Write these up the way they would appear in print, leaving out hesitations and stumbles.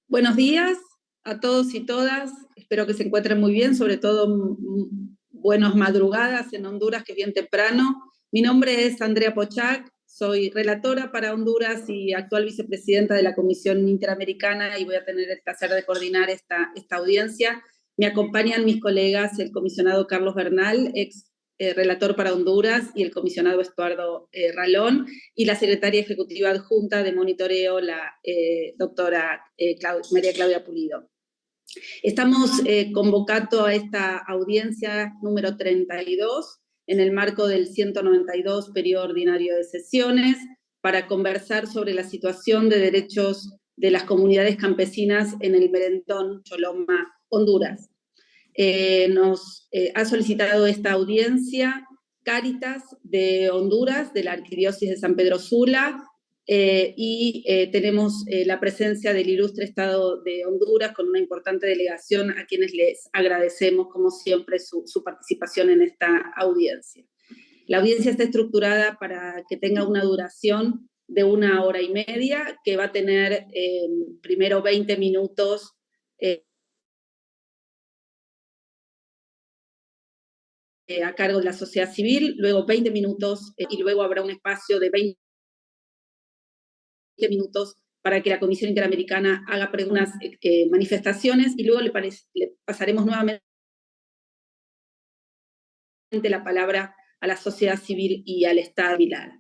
Buenos días a todos y todas, espero que se encuentren muy bien, sobre todo buenas madrugadas en Honduras, que es bien temprano. Mi nombre es Andrea Pochac, soy relatora para Honduras y actual vicepresidenta de la Comisión Interamericana y voy a tener el placer de coordinar esta audiencia. Me acompañan mis colegas, el comisionado Carlos Bernal, ex relator para Honduras, y el comisionado Estuardo Ralón, y la secretaria ejecutiva adjunta de monitoreo, la doctora María Claudia Pulido. Estamos convocando a esta audiencia número 32 en el marco del 192 periodo ordinario de sesiones para conversar sobre la situación de derechos de las comunidades campesinas en el Merentón, Choloma, Honduras. Nos ha solicitado esta audiencia Cáritas de Honduras, de la Arquidiócesis de San Pedro Sula, y tenemos la presencia del ilustre Estado de Honduras con una importante delegación a quienes les agradecemos, como siempre, su participación en esta audiencia. La audiencia está estructurada para que tenga una duración de 1 hora y media, que va a tener primero 20 minutos a cargo de la sociedad civil, luego 20 minutos y luego habrá un espacio de 20 minutos para que la Comisión Interamericana haga unas manifestaciones y luego le pasaremos nuevamente la palabra a la sociedad civil y al Estado Milar.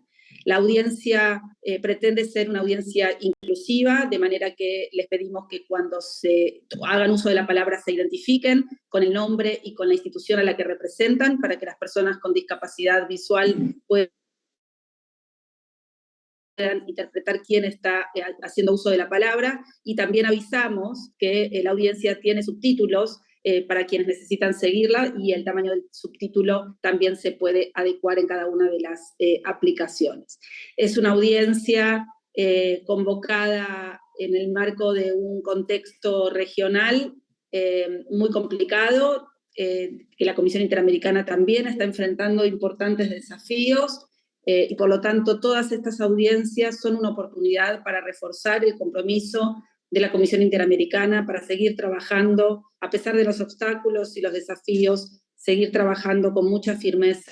La audiencia pretende ser una audiencia inclusiva, de manera que les pedimos que cuando se hagan uso de la palabra se identifiquen con el nombre y con la institución a la que representan, para que las personas con discapacidad visual puedan interpretar quién está haciendo uso de la palabra, y también avisamos que la audiencia tiene subtítulos para quienes necesitan seguirla, y el tamaño del subtítulo también se puede adecuar en cada una de las aplicaciones. Es una audiencia convocada en el marco de un contexto regional muy complicado, que la Comisión Interamericana también está enfrentando importantes desafíos, y por lo tanto todas estas audiencias son una oportunidad para reforzar el compromiso de la Comisión Interamericana, para seguir trabajando, a pesar de los obstáculos y los desafíos, seguir trabajando con mucha firmeza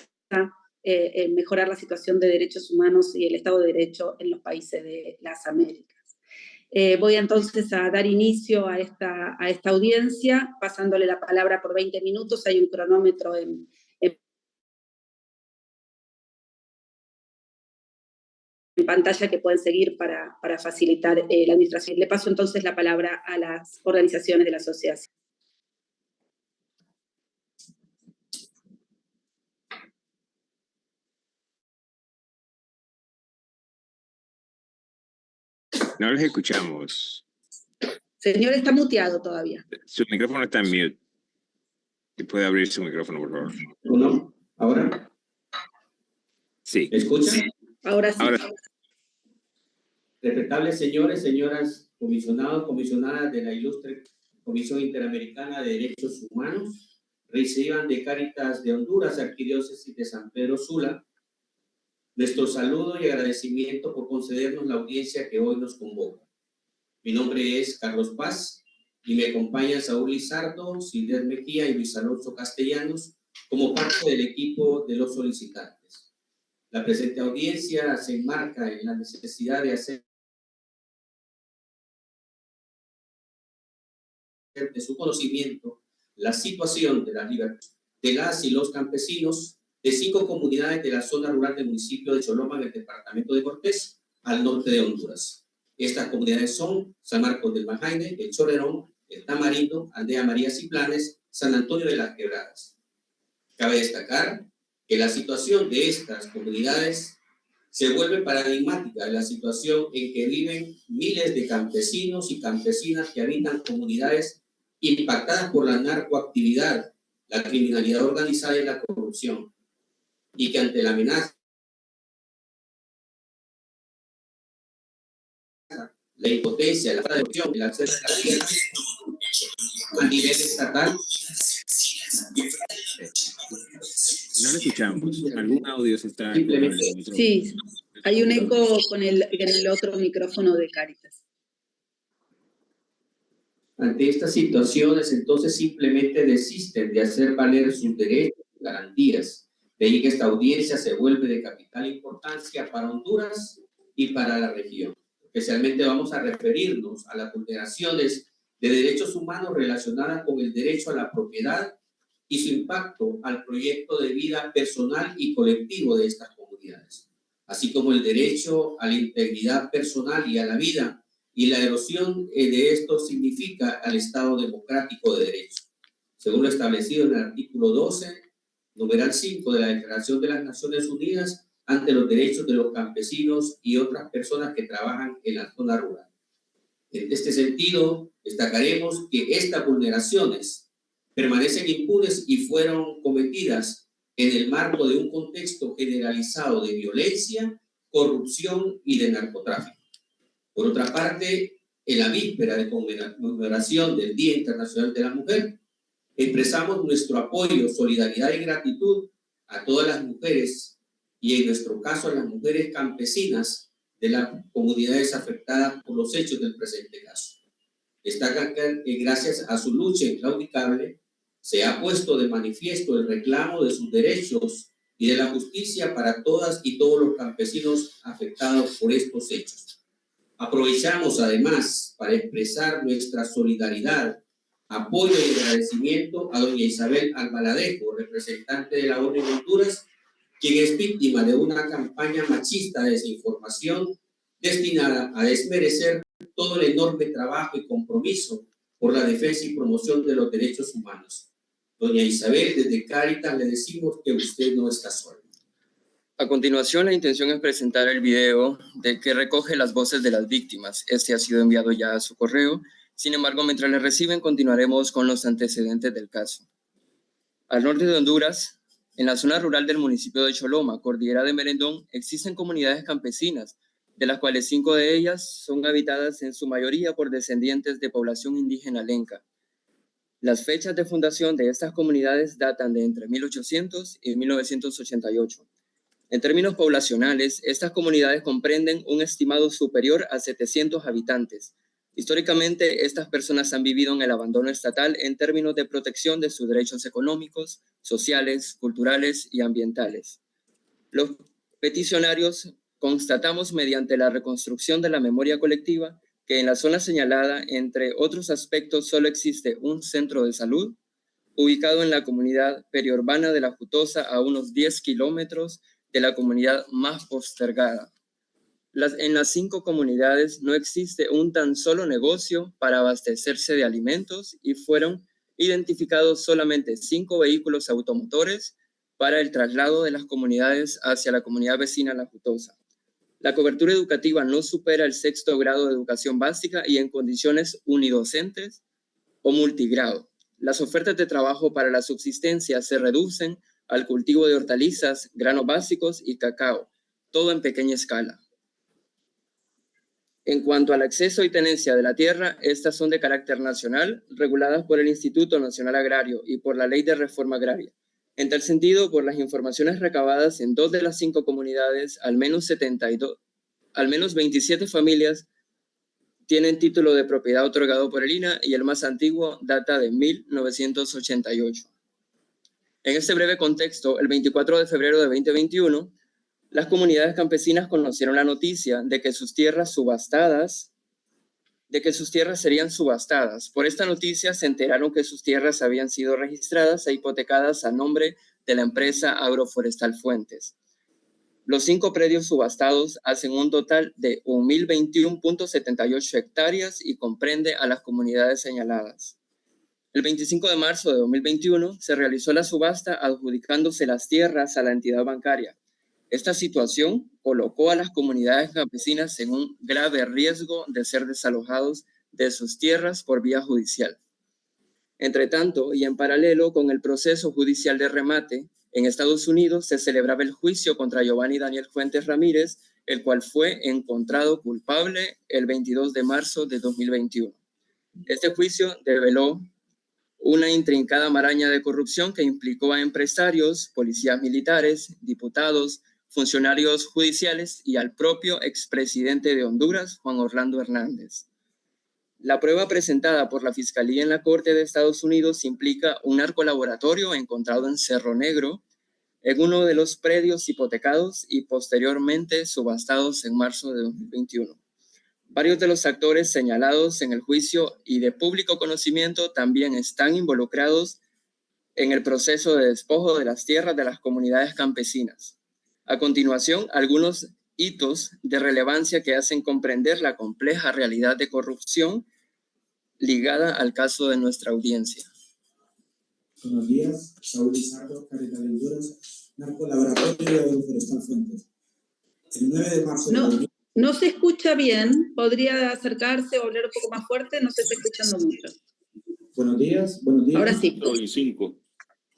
en mejorar la situación de derechos humanos y el Estado de Derecho en los países de las Américas. Voy entonces a dar inicio a esta audiencia, pasándole la palabra por 20 minutos, hay un cronómetro en pantalla que pueden seguir para facilitar la administración. Le paso entonces la palabra a las organizaciones de la sociedad civil. No les escuchamos. Señor, está muteado todavía. Su micrófono está en mute. ¿Puede abrir su micrófono, por favor? ¿Uno? ¿Ahora? Sí. ¿Me escucha? Ahora sí. Ahora. Respetables señores, señoras, comisionados, comisionadas de la ilustre Comisión Interamericana de Derechos Humanos, reciban de Cáritas de Honduras, Arquidiócesis de San Pedro Sula, nuestro saludo y agradecimiento por concedernos la audiencia que hoy nos convoca. Mi nombre es Carlos Paz y me acompañan Saúl Lizardo, Silvia Mejía y Luis Alonso Castellanos como parte del equipo de los solicitantes. La presente audiencia se enmarca en la necesidad de hacer de su conocimiento la situación de las libertades de las y los campesinos de 5 comunidades de la zona rural del municipio de Choloma, en el departamento de Cortés, al norte de Honduras. Estas comunidades son San Marcos del Majaine, El Chorrerón, El Tamarindo, Aldea Marías y Planes, San Antonio de las Quebradas. Cabe destacar que la situación de estas comunidades se vuelve paradigmática de la situación en que viven miles de campesinos y campesinas que habitan comunidades impactadas por la narcoactividad, la criminalidad organizada y la corrupción, y que ante la amenaza, la impotencia, la falta de opción, el acceso a la tierra a nivel estatal. No lo escuchamos. ¿Algún audio se está...? Sí, hay un eco con el otro micrófono de Cáritas. Ante estas situaciones, entonces simplemente desisten de hacer valer sus derechos y garantías. De ahí que esta audiencia se vuelve de capital importancia para Honduras y para la región. Especialmente vamos a referirnos a las vulneraciones de derechos humanos relacionadas con el derecho a la propiedad y su impacto al proyecto de vida personal y colectivo de estas comunidades, así como el derecho a la integridad personal y a la vida, y la erosión de esto significa al Estado democrático de derecho, según lo establecido en el artículo 12, numeral 5 de la Declaración de las Naciones Unidas ante los derechos de los campesinos y otras personas que trabajan en la zona rural. En este sentido, destacaremos que estas vulneraciones permanecen impunes y fueron cometidas en el marco de un contexto generalizado de violencia, corrupción y de narcotráfico. Por otra parte, en la víspera de conmemoración del Día Internacional de la Mujer, expresamos nuestro apoyo, solidaridad y gratitud a todas las mujeres y en nuestro caso a las mujeres campesinas de las comunidades afectadas por los hechos del presente caso. Destacan que gracias a su lucha inclaudicable se ha puesto de manifiesto el reclamo de sus derechos y de la justicia para todas y todos los campesinos afectados por estos hechos. Aprovechamos además para expresar nuestra solidaridad, apoyo y agradecimiento a doña Isabel Albaladejo, representante de la ONU en Honduras, quien es víctima de una campaña machista de desinformación destinada a desmerecer todo el enorme trabajo y compromiso por la defensa y promoción de los derechos humanos. Doña Isabel, desde Cáritas le decimos que usted no está sola. A continuación, la intención es presentar el video que recoge las voces de las víctimas. Este ha sido enviado ya a su correo. Sin embargo, mientras le reciben, continuaremos con los antecedentes del caso. Al norte de Honduras, en la zona rural del municipio de Choloma, Cordillera de Merendón, existen comunidades campesinas, de las cuales 5 de ellas son habitadas en su mayoría por descendientes de población indígena lenca. Las fechas de fundación de estas comunidades datan de entre 1800 y 1988. En términos poblacionales, estas comunidades comprenden un estimado superior a 700 habitantes. Históricamente, estas personas han vivido en el abandono estatal en términos de protección de sus derechos económicos, sociales, culturales y ambientales. Los peticionarios constatamos mediante la reconstrucción de la memoria colectiva que en la zona señalada, entre otros aspectos, solo existe un centro de salud, ubicado en la comunidad periurbana de La Jutosa, a unos 10 kilómetros de la comunidad más postergada. En las 5 comunidades no existe un tan solo negocio para abastecerse de alimentos y fueron identificados solamente 5 vehículos automotores para el traslado de las comunidades hacia la comunidad vecina La Jutosa. La cobertura educativa no supera el 6º grado de educación básica y en condiciones unidocentes o multigrado. Las ofertas de trabajo para la subsistencia se reducen al cultivo de hortalizas, granos básicos y cacao, todo en pequeña escala. En cuanto al acceso y tenencia de la tierra, estas son de carácter nacional, reguladas por el Instituto Nacional Agrario y por la Ley de Reforma Agraria. En tal sentido, por las informaciones recabadas en 2 de las 5 comunidades, al menos 27 familias tienen título de propiedad otorgado por el INAH y el más antiguo data de 1988. En este breve contexto, el 24 de febrero de 2021, las comunidades campesinas conocieron la noticia de que sus tierras serían subastadas. Por esta noticia se enteraron que sus tierras habían sido registradas e hipotecadas a nombre de la empresa Agroforestal Fuentes. Los 5 predios subastados hacen un total de 1.021.78 hectáreas y comprende a las comunidades señaladas. El 25 de marzo de 2021 se realizó la subasta adjudicándose las tierras a la entidad bancaria. Esta situación colocó a las comunidades campesinas en un grave riesgo de ser desalojados de sus tierras por vía judicial. Entre tanto, y en paralelo con el proceso judicial de remate, en Estados Unidos se celebraba el juicio contra Giovanni Daniel Fuentes Ramírez, el cual fue encontrado culpable el 22 de marzo de 2021. Este juicio develó una intrincada maraña de corrupción que implicó a empresarios, policías militares, diputados, funcionarios judiciales y al propio expresidente de Honduras, Juan Orlando Hernández. La prueba presentada por la Fiscalía en la Corte de Estados Unidos implica un narcolaboratorio encontrado en Cerro Negro, en uno de los predios hipotecados y posteriormente subastados en marzo de 2021. Varios de los actores señalados en el juicio y de público conocimiento también están involucrados en el proceso de despojo de las tierras de las comunidades campesinas. A continuación, algunos hitos de relevancia que hacen comprender la compleja realidad de corrupción ligada al caso de nuestra audiencia. Buenos días, Saúl Lizardo, Carreta de Honduras, Narcolaboratorio y Agroforestal Fuentes. El 9 de marzo de No se escucha bien, podría acercarse o hablar un poco más fuerte, no se está escuchando mucho. Buenos días. Ahora sí. Hoy 5.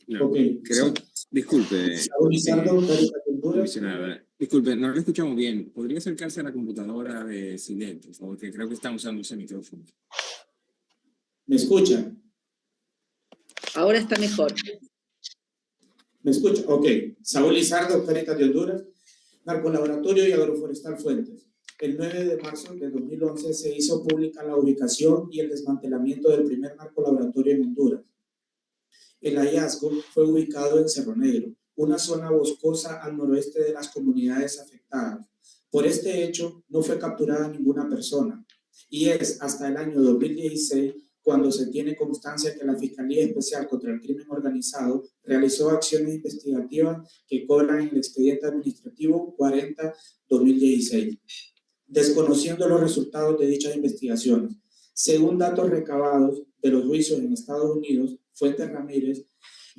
No, Ok. creo, disculpe. Saúl Lizardo, Carreta de Honduras. Comisionada, disculpe, no lo escuchamos bien. ¿Podría acercarse a la computadora de Silet, por favor? Que creo que están usando ese micrófono. ¿Me escuchan? Ahora está mejor. ¿Me escuchan? Ok. Saúl Lizardo, Carreta de Honduras, Narcolaboratorio y Agroforestal Fuentes. El 9 de marzo de 2011 se hizo pública la ubicación y el desmantelamiento del primer narcolaboratorio en Honduras. El hallazgo fue ubicado en Cerro Negro, una zona boscosa al noroeste de las comunidades afectadas. Por este hecho, no fue capturada ninguna persona, y es hasta el año 2016 cuando se tiene constancia que la Fiscalía Especial contra el Crimen Organizado realizó acciones investigativas que cobran en el expediente administrativo 40-2016, desconociendo los resultados de dichas investigaciones. Según datos recabados de los juicios en Estados Unidos, Fuentes Ramírez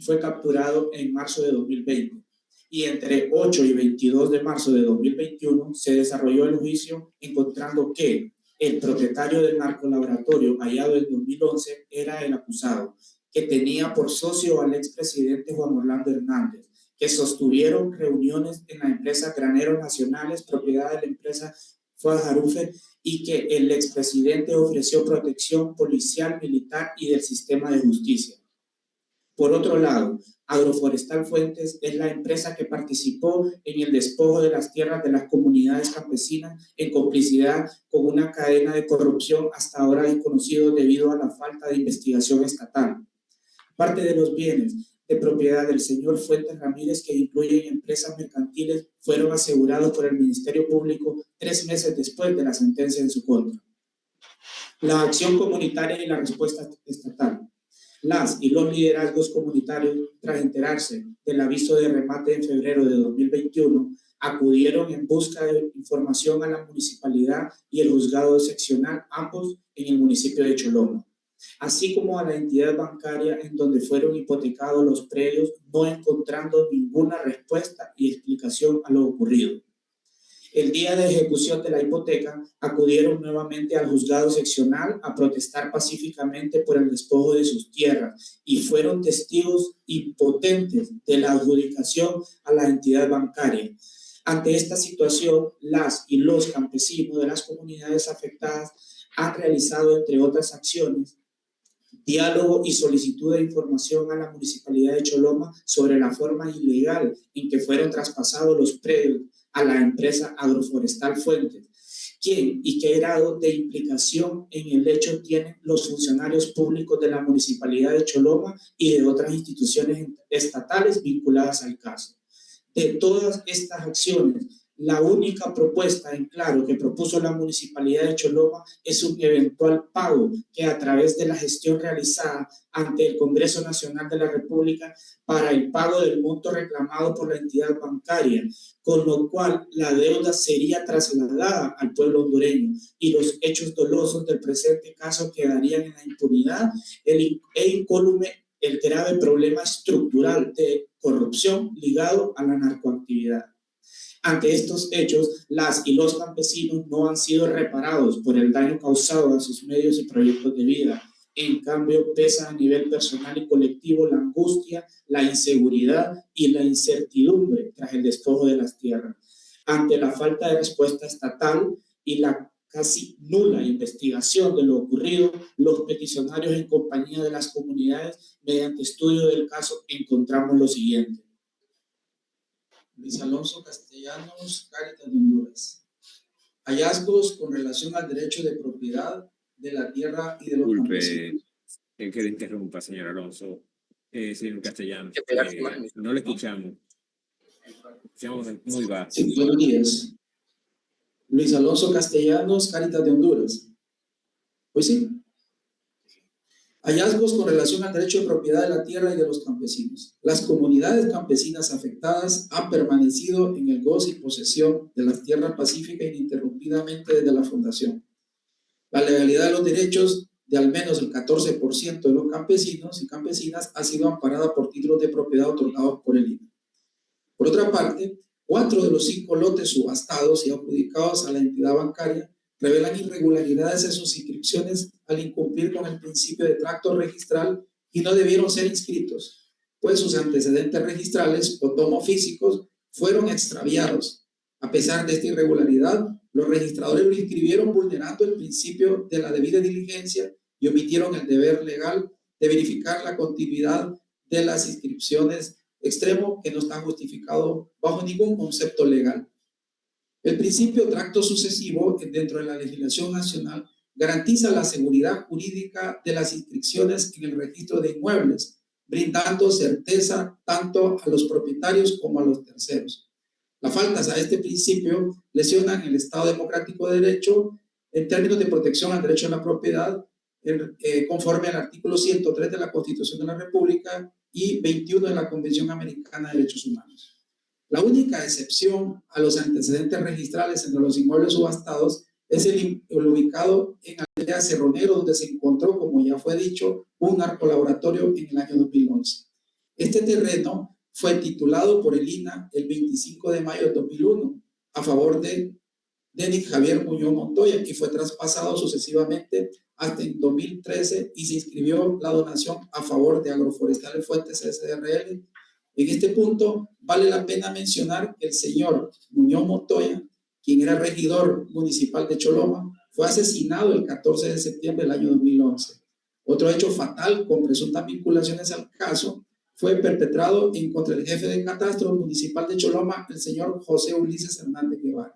fue capturado en marzo de 2020 y entre 8 y 22 de marzo de 2021 se desarrolló el juicio encontrando que el propietario del narcolaboratorio hallado en 2011 era el acusado, que tenía por socio al expresidente Juan Orlando Hernández, que sostuvieron reuniones en la empresa Graneros Nacionales, propiedad de la empresa Fajarufe, y que el expresidente ofreció protección policial, militar y del sistema de justicia. Por otro lado, Agroforestal Fuentes es la empresa que participó en el despojo de las tierras de las comunidades campesinas en complicidad con una cadena de corrupción hasta ahora desconocido debido a la falta de investigación estatal. Parte de los bienes de propiedad del señor Fuentes Ramírez, que incluyen empresas mercantiles, fueron asegurados por el Ministerio Público 3 meses después de la sentencia en su contra. La acción comunitaria y la respuesta estatal. Las y los liderazgos comunitarios, tras enterarse del aviso de remate en febrero de 2021, acudieron en busca de información a la municipalidad y el juzgado seccional, ambos en el municipio de Choloma, así como a la entidad bancaria en donde fueron hipotecados los predios, no encontrando ninguna respuesta y explicación a lo ocurrido. El día de ejecución de la hipoteca, acudieron nuevamente al juzgado seccional a protestar pacíficamente por el despojo de sus tierras y fueron testigos impotentes de la adjudicación a la entidad bancaria. Ante esta situación, las y los campesinos de las comunidades afectadas han realizado, entre otras acciones, diálogo y solicitud de información a la Municipalidad de Choloma sobre la forma ilegal en que fueron traspasados los predios a la empresa Agroforestal Fuentes, quién y qué grado de implicación en el hecho tienen los funcionarios públicos de la Municipalidad de Choloma y de otras instituciones estatales vinculadas al caso. De todas estas acciones, la única propuesta en claro que propuso la Municipalidad de Choloma es un eventual pago que a través de la gestión realizada ante el Congreso Nacional de la República para el pago del monto reclamado por la entidad bancaria, con lo cual la deuda sería trasladada al pueblo hondureño y los hechos dolosos del presente caso quedarían en la impunidad e incólume el grave problema estructural de corrupción ligado a la narcoactividad. Ante estos hechos, las y los campesinos no han sido reparados por el daño causado a sus medios y proyectos de vida. En cambio, pesa a nivel personal y colectivo la angustia, la inseguridad y la incertidumbre tras el despojo de las tierras. Ante la falta de respuesta estatal y la casi nula investigación de lo ocurrido, los peticionarios en compañía de las comunidades, mediante estudio del caso, encontramos lo siguiente. Luis Alonso Castellanos, Cáritas de Honduras. Hallazgos con relación al derecho de propiedad de la tierra y de los campesinos. Disculpe que le interrumpa, señor Alonso. Señor Castellanos, Que pegarse más. no le escuchamos. Escuchamos muy bajo. Sí, buenos días. Luis Alonso Castellanos, Cáritas de Honduras. Pues sí. Hallazgos con relación al derecho de propiedad de la tierra y de los campesinos. Las comunidades campesinas afectadas han permanecido en el goce y posesión de las tierras pacíficas ininterrumpidamente desde la fundación. La legalidad de los derechos de al menos el 14% de los campesinos y campesinas ha sido amparada por títulos de propiedad otorgados por el INE. Por otra parte, 4 de los 5 lotes subastados y adjudicados a la entidad bancaria revelan irregularidades en sus inscripciones al incumplir con el principio de tracto registral y no debieron ser inscritos, pues sus antecedentes registrales o tomos físicos fueron extraviados. A pesar de esta irregularidad, los registradores lo inscribieron vulnerando el principio de la debida diligencia y omitieron el deber legal de verificar la continuidad de las inscripciones, extremo que no está justificado bajo ningún concepto legal. El principio tracto sucesivo dentro de la legislación nacional garantiza la seguridad jurídica de las inscripciones en el registro de inmuebles, brindando certeza tanto a los propietarios como a los terceros. Las faltas a este principio lesionan el Estado democrático de derecho en términos de protección al derecho a la propiedad, conforme al artículo 103 de la Constitución de la República y 21 de la Convención Americana de Derechos Humanos. La única excepción a los antecedentes registrales entre los inmuebles subastados es el ubicado en Aldea Cerronero, donde se encontró, como ya fue dicho, un narcolaboratorio en el año 2011. Este terreno fue titulado por el INAH el 25 de mayo de 2001 a favor de Denis Javier Muñoz Montoya y fue traspasado sucesivamente hasta en 2013 y se inscribió la donación a favor de Agroforestales Fuentes S.r.l. En este punto vale la pena mencionar que el señor Muñoz Montoya, quien era regidor municipal de Choloma, fue asesinado el 14 de septiembre del año 2011. Otro hecho fatal con presuntas vinculaciones al caso fue perpetrado en contra del jefe de catastro municipal de Choloma, el señor José Ulises Hernández Guevara.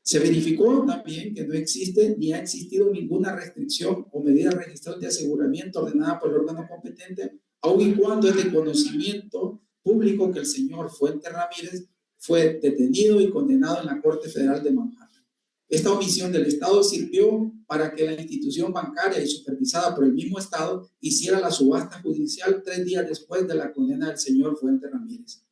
Se verificó también que no existe ni ha existido ninguna restricción o medida registral de aseguramiento ordenada por el órgano competente, aun y cuando es de conocimiento público que el señor Fuentes Ramírez fue detenido y condenado en la Corte Federal de Manhattan. Esta omisión del Estado sirvió para que la institución bancaria y supervisada por el mismo Estado hiciera la subasta judicial 3 días después de la condena del señor Fuentes Ramírez.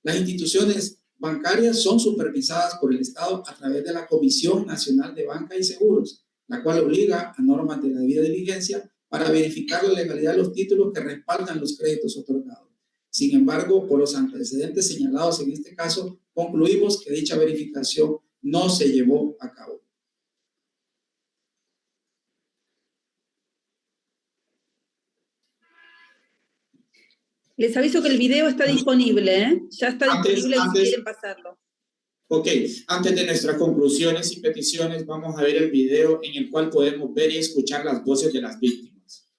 Las instituciones bancarias son supervisadas por el Estado a través de la Comisión Nacional de Banca y Seguros, la cual obliga a normas de la debida diligencia para verificar la legalidad de los títulos que respaldan los créditos otorgados. Sin embargo, por los antecedentes señalados en este caso, concluimos que dicha verificación no se llevó a cabo. Les aviso que el video está disponible, ¿eh? Ya está disponible si quieren pasarlo. Ok, antes de nuestras conclusiones y peticiones, vamos a ver el video en el cual podemos ver y escuchar las voces de las víctimas.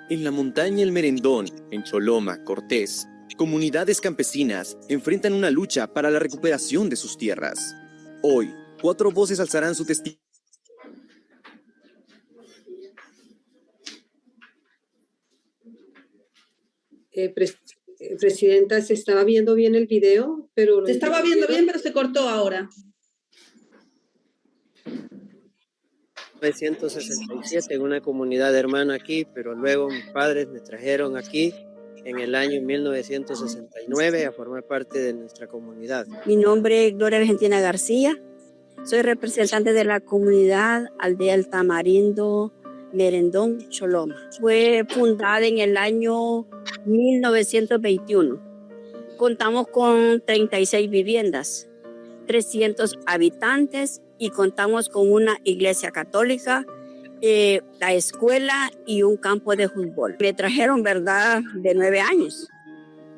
En la montaña El Merendón, en Choloma, Cortés, comunidades campesinas enfrentan una lucha para la recuperación de sus tierras. Hoy, 4 voces alzarán su testimonio. Presidenta, se estaba viendo bien el video, pero... Se estaba viendo bien, pero se cortó ahora. 1967 en una comunidad hermana aquí, pero luego mis padres me trajeron aquí en el año 1969 a formar parte de nuestra comunidad. Mi nombre es Gloria Argentina García, soy representante de la comunidad Aldea El Tamarindo, Merendón, Choloma. Fue fundada en el año 1921. Contamos con 36 viviendas, 300 habitantes y contamos con una iglesia católica, la escuela y un campo de fútbol. Me trajeron, ¿verdad?, de 9 años.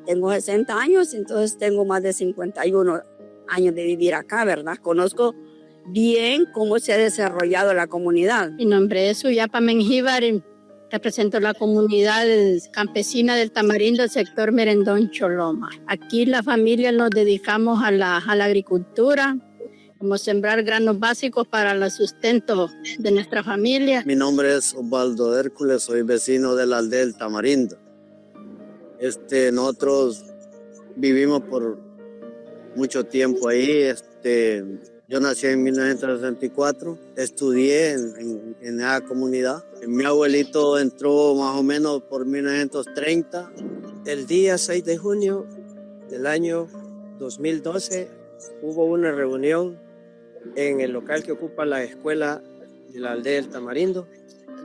Tengo 60 años, entonces tengo más de 51 años de vivir acá, ¿verdad? Conozco bien cómo se ha desarrollado la comunidad. Mi nombre es Uyapa Mengíbar. Represento la comunidad campesina del Tamarindo, el sector Merendón Choloma. Aquí la familia nos dedicamos a la agricultura, como sembrar granos básicos para el sustento de nuestra familia. Mi nombre es Osvaldo Hércules, soy vecino de la aldea del Tamarindo. Nosotros vivimos por mucho tiempo ahí. Yo nací en 1964, estudié en esa comunidad. Mi abuelito entró más o menos por 1930. El día 6 de junio del año 2012 hubo una reunión en el local que ocupa la escuela de la aldea del Tamarindo.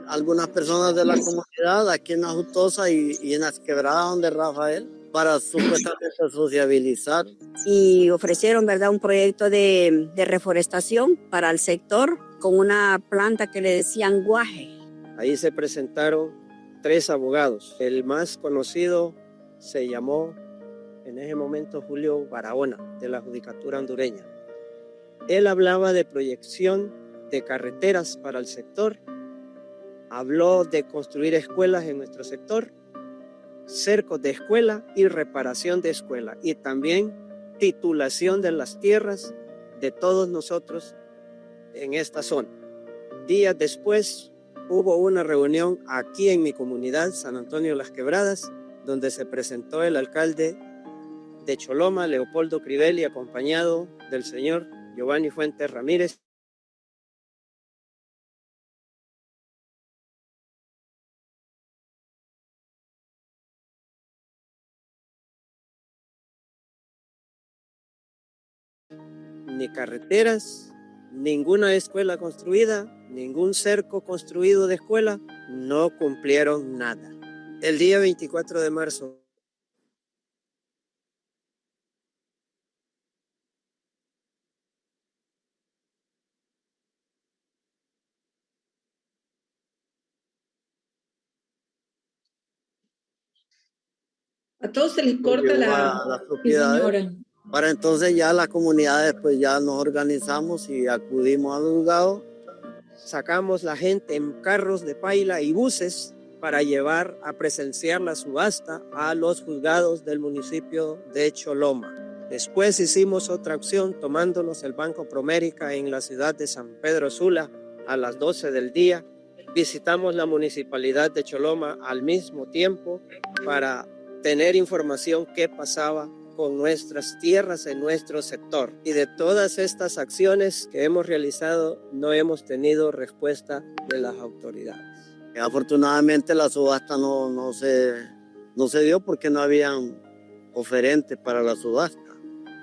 Algunas personas de la comunidad aquí en Ajutosa y en las quebradas donde Rafael, para supuestamente sociabilizar. Y ofrecieron, ¿verdad?, un proyecto de reforestación para el sector con una planta que le decían guaje. Ahí se presentaron 3 abogados. El más conocido se llamó en ese momento Julio Barahona, de la Judicatura hondureña. Él hablaba de proyección de carreteras para el sector, habló de construir escuelas en nuestro sector, cercos de escuela y reparación de escuela, y también titulación de las tierras de todos nosotros en esta zona. Días después hubo una reunión aquí en mi comunidad, San Antonio Las Quebradas, donde se presentó el alcalde de Choloma, Leopoldo Crivelli, acompañado del señor Giovanni Fuentes Ramírez. Ni carreteras, ninguna escuela construida, ningún cerco construido de escuela, no cumplieron nada. El día 24 de marzo A todos se les corta las propiedades. Para entonces ya las comunidades pues ya nos organizamos y acudimos al juzgado. Sacamos la gente en carros de paila y buses para llevar a presenciar la subasta a los juzgados del municipio de Choloma. Después hicimos otra acción tomándonos el Banco Promérica en la ciudad de San Pedro Sula a las 12 del día. Visitamos la municipalidad de Choloma al mismo tiempo para tener información qué pasaba con nuestras tierras en nuestro sector. Y de todas estas acciones que hemos realizado no hemos tenido respuesta de las autoridades. Afortunadamente la subasta no se dio porque no habían oferentes para la subasta.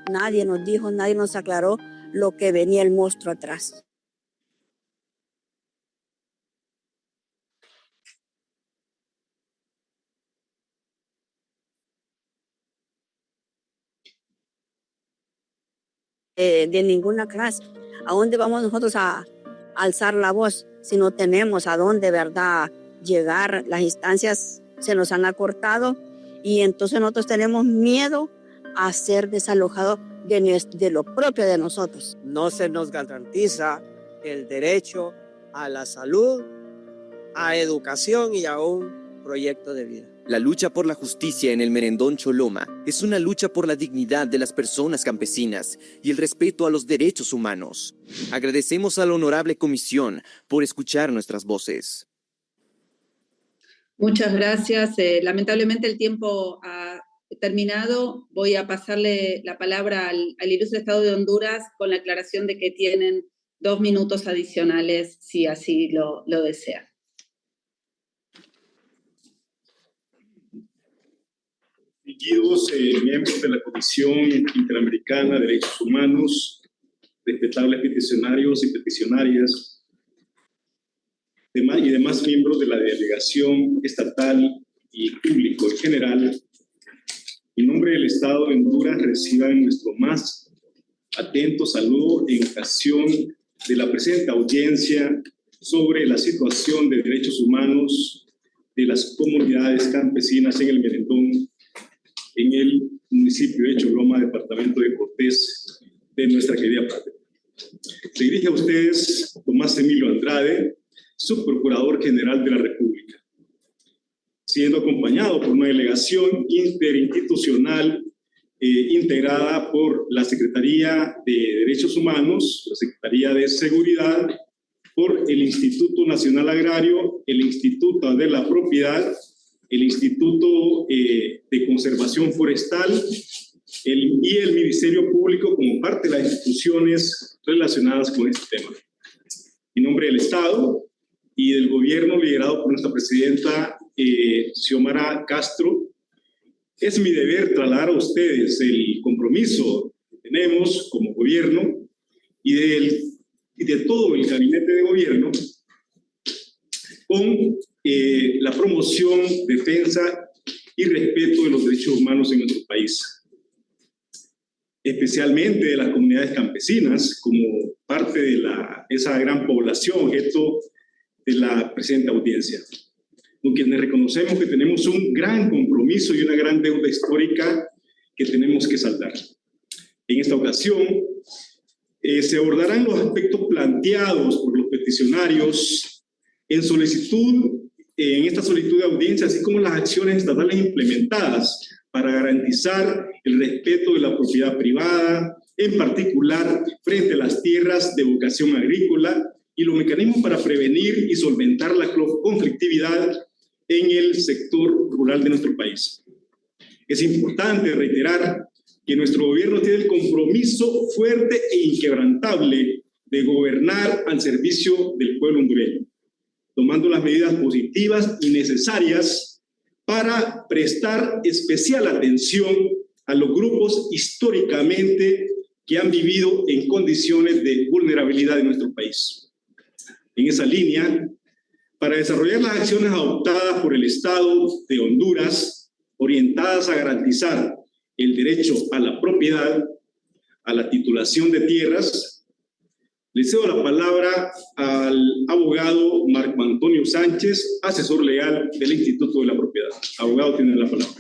Nadie nos dijo, nadie nos aclaró lo que venía el monstruo atrás. De ninguna clase. ¿A dónde vamos nosotros a alzar la voz si no tenemos a dónde, verdad, llegar? Las instancias se nos han acortado y entonces nosotros tenemos miedo a ser desalojados de lo propio de nosotros. No se nos garantiza el derecho a la salud, a educación y a un proyecto de vida. La lucha por la justicia en el Merendón Choloma es una lucha por la dignidad de las personas campesinas y el respeto a los derechos humanos. Agradecemos a la Honorable Comisión por escuchar nuestras voces. Muchas gracias. Lamentablemente el tiempo ha terminado. Voy a pasarle la palabra al Ilustre Estado de Honduras con la aclaración de que tienen 2 minutos adicionales si así lo desean. Distinguidos miembros de la Comisión Interamericana de Derechos Humanos, respetables peticionarios y peticionarias, y demás miembros de la delegación estatal y público en general, en nombre del Estado de Honduras reciban nuestro más atento saludo en ocasión de la presente audiencia sobre la situación de derechos humanos de las comunidades campesinas en el Merendón, en el municipio de Choloma, departamento de Cortés, de nuestra querida patria. Se dirige a ustedes Tomás Emilio Andrade, subprocurador general de la República. siendo acompañado por una delegación interinstitucional integrada por la Secretaría de Derechos Humanos, la Secretaría de Seguridad, por el Instituto Nacional Agrario, el Instituto de la Propiedad, el Instituto de Conservación Forestal y el Ministerio Público como parte de las instituciones relacionadas con este tema. En nombre del Estado y del gobierno liderado por nuestra presidenta Xiomara Castro, es mi deber trasladar a ustedes el compromiso que tenemos como gobierno y de todo el gabinete de gobierno con la promoción, defensa y respeto de los derechos humanos en nuestro país, especialmente de las comunidades campesinas como parte de esa gran población objeto de la presente audiencia, con quienes reconocemos que tenemos un gran compromiso y una gran deuda histórica que tenemos que saldar. En esta ocasión, se abordarán los aspectos planteados por los peticionarios en esta solicitud de audiencia, así como las acciones estatales implementadas para garantizar el respeto de la propiedad privada, en particular frente a las tierras de vocación agrícola, y los mecanismos para prevenir y solventar la conflictividad en el sector rural de nuestro país. Es importante reiterar que nuestro gobierno tiene el compromiso fuerte e inquebrantable de gobernar al servicio del pueblo hondureño, tomando las medidas positivas y necesarias para prestar especial atención a los grupos históricamente que han vivido en condiciones de vulnerabilidad en nuestro país. En esa línea, para desarrollar las acciones adoptadas por el Estado de Honduras, orientadas a garantizar el derecho a la propiedad, a la titulación de tierras, le cedo la palabra al abogado Marco Antonio Sánchez, asesor legal del Instituto de la Propiedad. Abogado, tiene la palabra.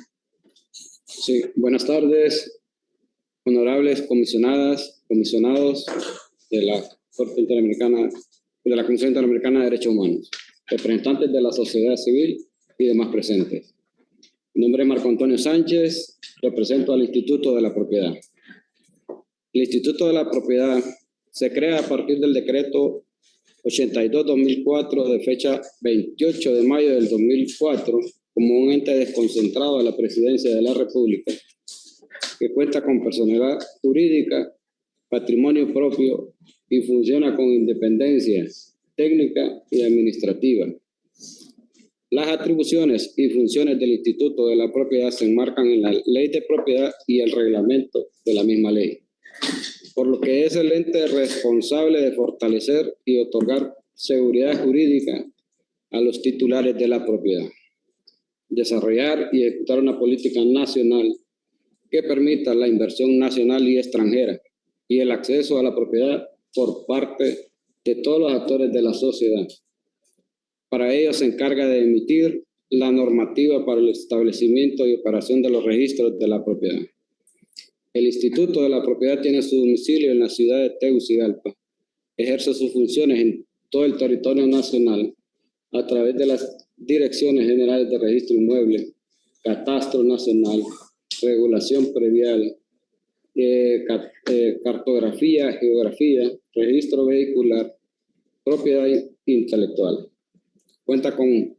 Sí, buenas tardes, honorables comisionadas, comisionados de la Corte Interamericana, de la Comisión Interamericana de Derechos Humanos, representantes de la sociedad civil y demás presentes. Mi nombre es Marco Antonio Sánchez, represento al Instituto de la Propiedad. El Instituto de la Propiedad se crea a partir del decreto 82-2004 de fecha 28 de mayo del 2004 como un ente desconcentrado de la Presidencia de la República que cuenta con personalidad jurídica, patrimonio propio y funciona con independencia técnica y administrativa. Las atribuciones y funciones del Instituto de la Propiedad se enmarcan en la Ley de Propiedad y el reglamento de la misma ley, por lo que es el ente responsable de fortalecer y otorgar seguridad jurídica a los titulares de la propiedad, desarrollar y ejecutar una política nacional que permita la inversión nacional y extranjera y el acceso a la propiedad por parte de todos los actores de la sociedad. Para ello se encarga de emitir la normativa para el establecimiento y operación de los registros de la propiedad. El Instituto de la Propiedad tiene su domicilio en la ciudad de Tegucigalpa. Ejerce sus funciones en todo el territorio nacional a través de las Direcciones Generales de Registro Inmueble, Catastro Nacional, Regulación Predial, Cartografía, Geografía, Registro Vehicular, Propiedad Intelectual. Cuenta con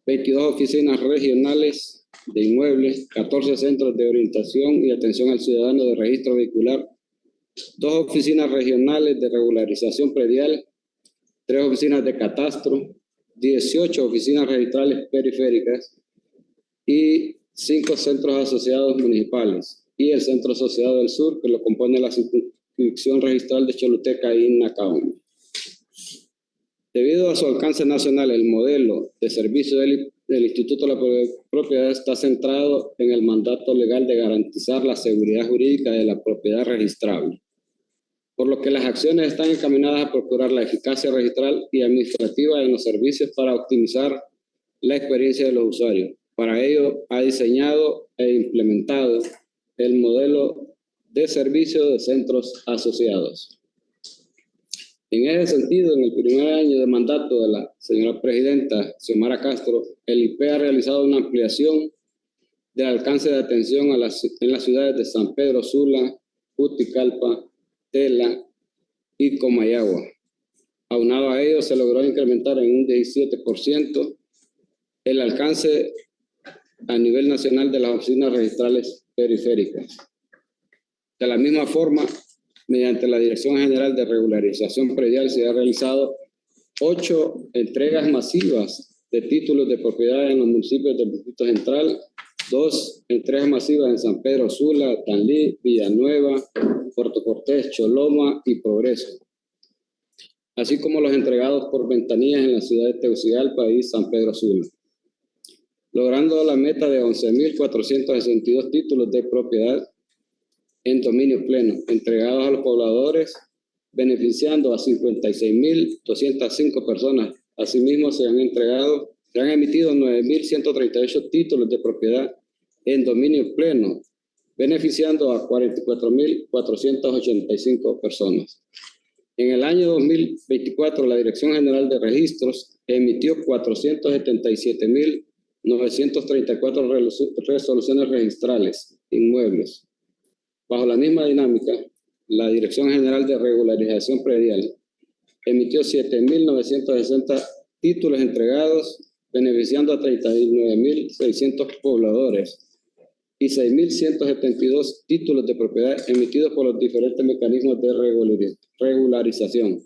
22 oficinas regionales de inmuebles, 14 centros de orientación y atención al ciudadano de registro vehicular, 2 oficinas regionales de regularización predial, 3 oficinas de catastro, 18 oficinas registrales periféricas y 5 centros asociados municipales y el Centro Asociado del Sur, que lo compone la circunscripción registral de Choluteca y Nacaome. Debido a su alcance nacional, el modelo de servicio del Instituto de la Propiedad está centrado en el mandato legal de garantizar la seguridad jurídica de la propiedad registrable, por lo que las acciones están encaminadas a procurar la eficacia registral y administrativa en los servicios para optimizar la experiencia de los usuarios. Para ello, ha diseñado e implementado el modelo de servicio de centros asociados. En ese sentido, en el primer año de mandato de la señora presidenta Xiomara Castro, el IP ha realizado una ampliación del alcance de atención en las ciudades de San Pedro Sula, Juticalpa, Tela y Comayagua. Aunado a ello, se logró incrementar en un 17% el alcance a nivel nacional de las oficinas registrales periféricas. De la misma forma, mediante la Dirección General de Regularización Predial se han realizado 8 entregas masivas de títulos de propiedad en los municipios del Distrito Central, 2 entregas masivas en San Pedro Sula, Tanlí, Villanueva, Puerto Cortés, Choloma y Progreso, así como los entregados por ventanillas en la ciudad de Tegucigalpa y San Pedro Sula, logrando la meta de 11.462 títulos de propiedad en dominio pleno, entregados a los pobladores, beneficiando a 56.205 personas. Asimismo, se han emitido 9.138 títulos de propiedad en dominio pleno, beneficiando a 44.485 personas. En el año 2024, la Dirección General de Registros emitió 427.934 resoluciones registrales inmuebles. Bajo la misma dinámica, la Dirección General de Regularización Predial emitió 7.960 títulos entregados, beneficiando a 39.600 pobladores, y 6.172 títulos de propiedad emitidos por los diferentes mecanismos de regularización.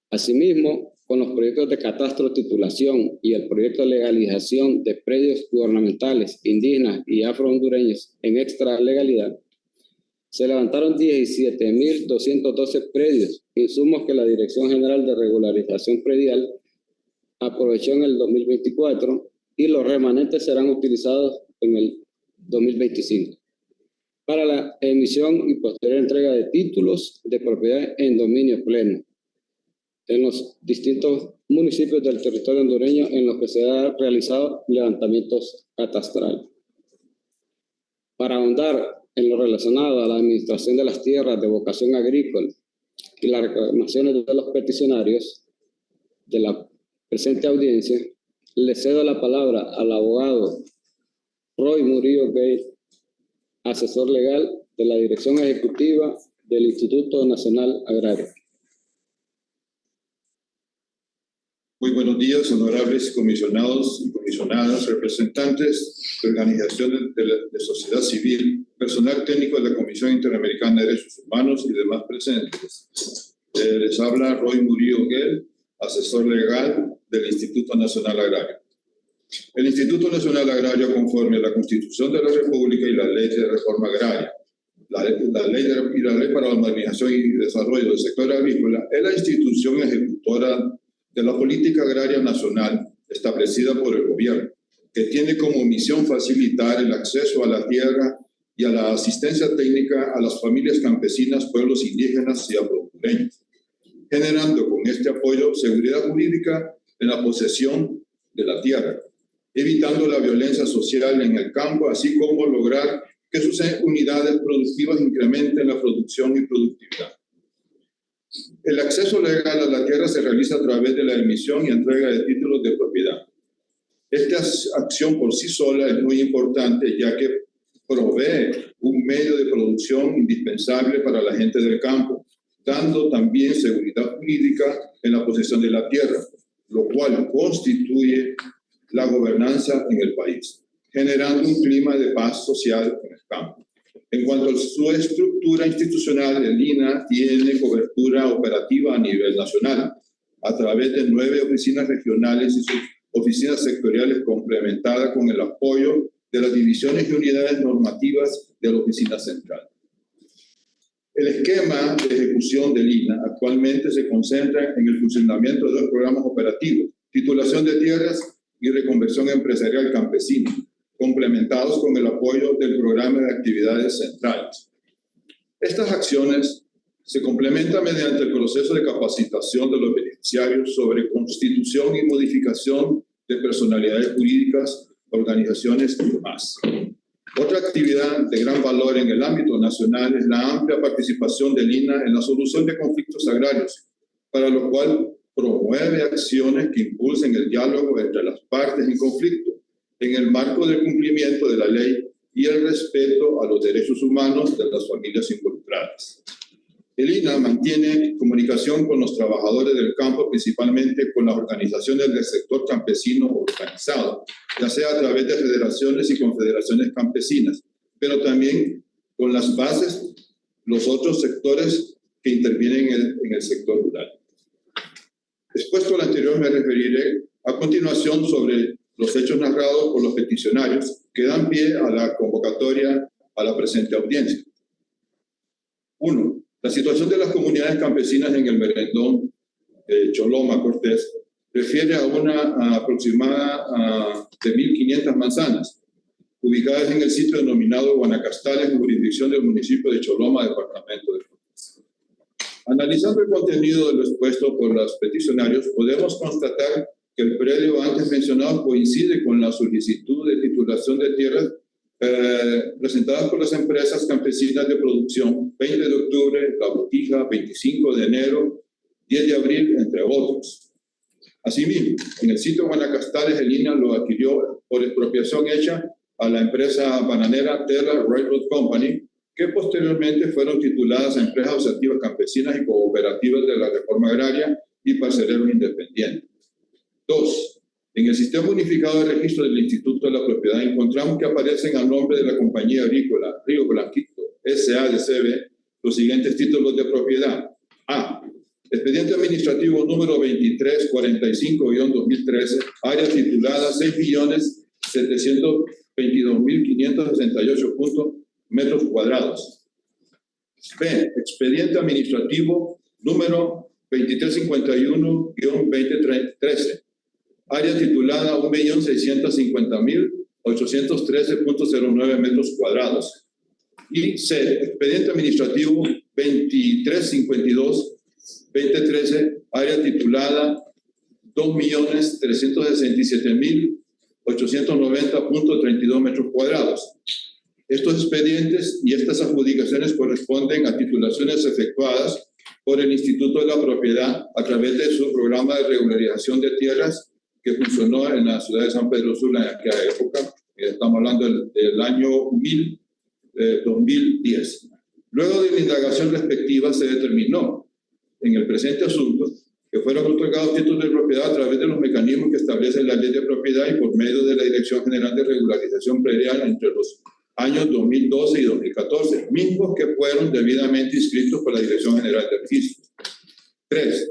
Asimismo, con los proyectos de catastro titulación y el proyecto de legalización de predios gubernamentales, indígenas y afrohondureños en extralegalidad, se levantaron 17.212 predios, insumos que la Dirección General de Regularización Predial aprovechó en el 2024 y los remanentes serán utilizados en el 2025 para la emisión y posterior entrega de títulos de propiedad en dominio pleno en los distintos municipios del territorio hondureño en los que se han realizado levantamientos catastrales. Para ahondar en lo relacionado a la administración de las tierras de vocación agrícola y las reclamaciones de los peticionarios de la presente audiencia, le cedo la palabra al abogado Roy Murillo Gay, asesor legal de la Dirección Ejecutiva del Instituto Nacional Agrario. Muy buenos días, honorables comisionados y comisionadas, representantes de organizaciones de sociedad civil, personal técnico de la Comisión Interamericana de Derechos Humanos y demás presentes. Les habla Roy Murillo Gay, asesor legal del Instituto Nacional Agrario. El Instituto Nacional Agrario, conforme a la Constitución de la República y la Ley de Reforma Agraria, la ley para la modernización y desarrollo del sector agrícola, es la institución ejecutora de la política agraria nacional establecida por el gobierno, que tiene como misión facilitar el acceso a la tierra y a la asistencia técnica a las familias campesinas, pueblos indígenas y afrohondureños, generando con este apoyo seguridad jurídica en la posesión de la tierra, evitando la violencia social en el campo, así como lograr que sus unidades productivas incrementen la producción y productividad. El acceso legal a la tierra se realiza a través de la emisión y entrega de títulos de propiedad. Esta acción por sí sola es muy importante, ya que provee un medio de producción indispensable para la gente del campo, dando también seguridad jurídica en la posesión de la tierra, lo cual constituye la gobernanza en el país, generando un clima de paz social en el campo. En cuanto a su estructura institucional, el INA tiene cobertura operativa a nivel nacional, a través de 9 oficinas regionales y sus oficinas sectoriales complementadas con el apoyo de las divisiones y unidades normativas de la oficina central. El esquema de ejecución del INA actualmente se concentra en el funcionamiento de 2 programas operativos, titulación de tierras y reconversión empresarial campesina, complementados con el apoyo del programa de actividades centrales. Estas acciones se complementan mediante el proceso de capacitación de los beneficiarios sobre constitución y modificación de personalidades jurídicas, organizaciones y demás. Otra actividad de gran valor en el ámbito nacional es la amplia participación del INA en la solución de conflictos agrarios, para lo cual promueve acciones que impulsen el diálogo entre las partes en conflicto, en el marco del cumplimiento de la ley y el respeto a los derechos humanos de las familias involucradas. El INA mantiene comunicación con los trabajadores del campo, principalmente con las organizaciones del sector campesino organizado, ya sea a través de federaciones y confederaciones campesinas, pero también con las bases, los otros sectores que intervienen en el sector rural. Expuesto a lo anterior, me referiré a continuación sobre los hechos narrados por los peticionarios que dan pie a la convocatoria a la presente audiencia. 1. La situación de las comunidades campesinas en el merendón de Choloma, Cortés, refiere a una aproximada de 1.500 manzanas, ubicadas en el sitio denominado Guanacastales, en jurisdicción del municipio de Choloma, departamento de Cortés. Analizando el contenido de lo expuesto por los peticionarios, podemos constatar que el predio antes mencionado coincide con la solicitud de titulación de tierras presentadas por las empresas campesinas de producción 20 de octubre, La Botija, 25 de enero, 10 de abril, entre otros. Asimismo, en el sitio Guanacastales, el INA lo adquirió por expropiación hecha a la empresa bananera Terra Railroad Company, que posteriormente fueron tituladas a empresas asociativas campesinas y cooperativas de la reforma agraria y parceleros independientes. 2. En el Sistema Unificado de Registro del Instituto de la Propiedad encontramos que aparecen a nombre de la compañía agrícola Río Blanquito, S.A.D.C.B., los siguientes títulos de propiedad. A. Expediente administrativo número 2345-2013, área titulada 6.722.568 metros cuadrados. B. Expediente administrativo número 2351-2013, área titulada 1.650.813.09 metros cuadrados. Y C. Expediente administrativo 2352-2013, área titulada 2.367.890.32 metros cuadrados. Estos expedientes y estas adjudicaciones corresponden a titulaciones efectuadas por el Instituto de la Propiedad a través de su programa de regularización de tierras que funcionó en la ciudad de San Pedro Sula en aquella época. Estamos hablando del año 2010. Luego de la indagación respectiva se determinó en el presente asunto que fueron otorgados títulos de propiedad a través de los mecanismos que establece la ley de propiedad y por medio de la Dirección General de Regularización Predial entre los años 2012 y 2014, mismos que fueron debidamente inscritos por la Dirección General de Registros. 3.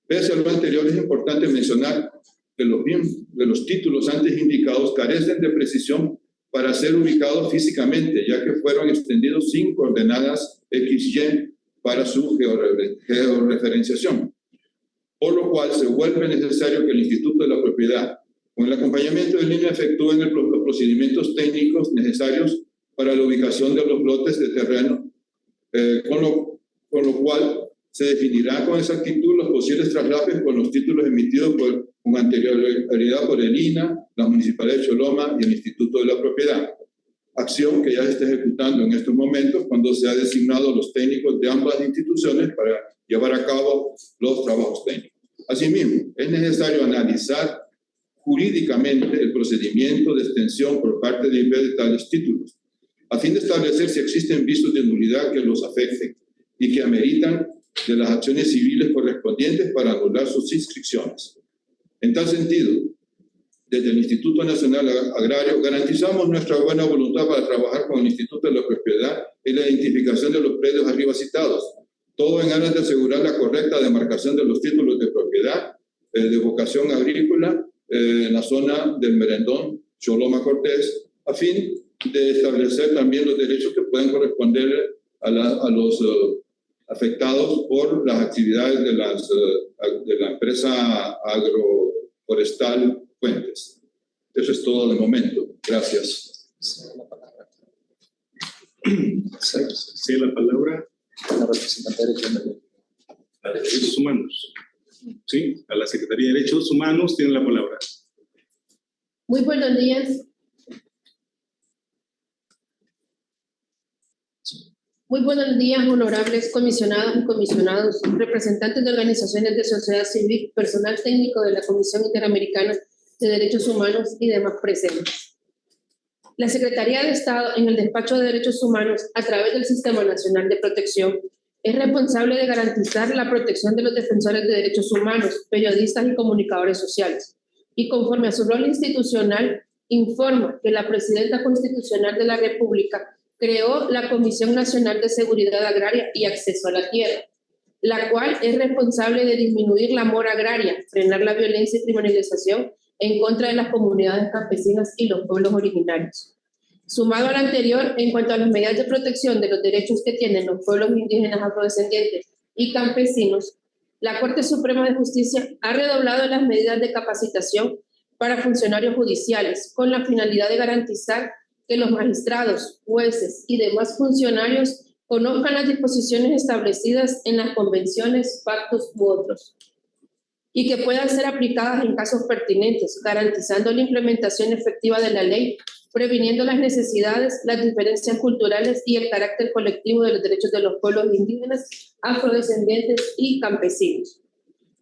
Pese a lo anterior, es importante mencionar que los títulos antes indicados carecen de precisión para ser ubicados físicamente, ya que fueron extendidos sin coordenadas XY para su georreferenciación, por lo cual se vuelve necesario que el Instituto de la Propiedad, con el acompañamiento del INA, efectúen los procedimientos técnicos necesarios para la ubicación de los lotes de terreno, con lo cual se definirá con exactitud los posibles traslados con los títulos emitidos con anterioridad por el INA, la Municipalidad de Choloma y el Instituto de la Propiedad. Acción que ya se está ejecutando en estos momentos cuando se ha designado los técnicos de ambas instituciones para llevar a cabo los trabajos técnicos. Asimismo, es necesario analizar jurídicamente el procedimiento de extensión por parte de IP de tales títulos, a fin de establecer si existen visos de nulidad que los afecten y que ameritan de las acciones civiles correspondientes para anular sus inscripciones. En tal sentido, desde el Instituto Nacional Agrario garantizamos nuestra buena voluntad para trabajar con el Instituto de la Propiedad en la identificación de los predios arriba citados, todo en aras de asegurar la correcta demarcación de los títulos de propiedad de vocación agrícola en la zona del merendón Choloma Cortés, a fin de establecer también los derechos que pueden corresponder a los afectados por las actividades de la empresa agroforestal Fuentes. Eso es todo de momento. Gracias. Sí, la palabra la representante de Derechos Humanos. Sí, a la Secretaría de Derechos Humanos tiene la palabra. Muy buenos días. Muy buenos días, honorables comisionadas y comisionados, representantes de organizaciones de sociedad civil, personal técnico de la Comisión Interamericana de Derechos Humanos y demás presentes. La Secretaría de Estado en el Despacho de Derechos Humanos, a través del Sistema Nacional de Protección, es responsable de garantizar la protección de los defensores de derechos humanos, periodistas y comunicadores sociales. Y conforme a su rol institucional, informa que la Presidenta Constitucional de la República creó la Comisión Nacional de Seguridad Agraria y Acceso a la Tierra, la cual es responsable de disminuir la mora agraria, frenar la violencia y criminalización en contra de las comunidades campesinas y los pueblos originarios. Sumado al anterior, en cuanto a las medidas de protección de los derechos que tienen los pueblos indígenas, afrodescendientes y campesinos, la Corte Suprema de Justicia ha redoblado las medidas de capacitación para funcionarios judiciales con la finalidad de garantizar que los magistrados, jueces y demás funcionarios conozcan las disposiciones establecidas en las convenciones, pactos u otros, y que puedan ser aplicadas en casos pertinentes, garantizando la implementación efectiva de la ley, previniendo las necesidades, las diferencias culturales y el carácter colectivo de los derechos de los pueblos indígenas, afrodescendientes y campesinos.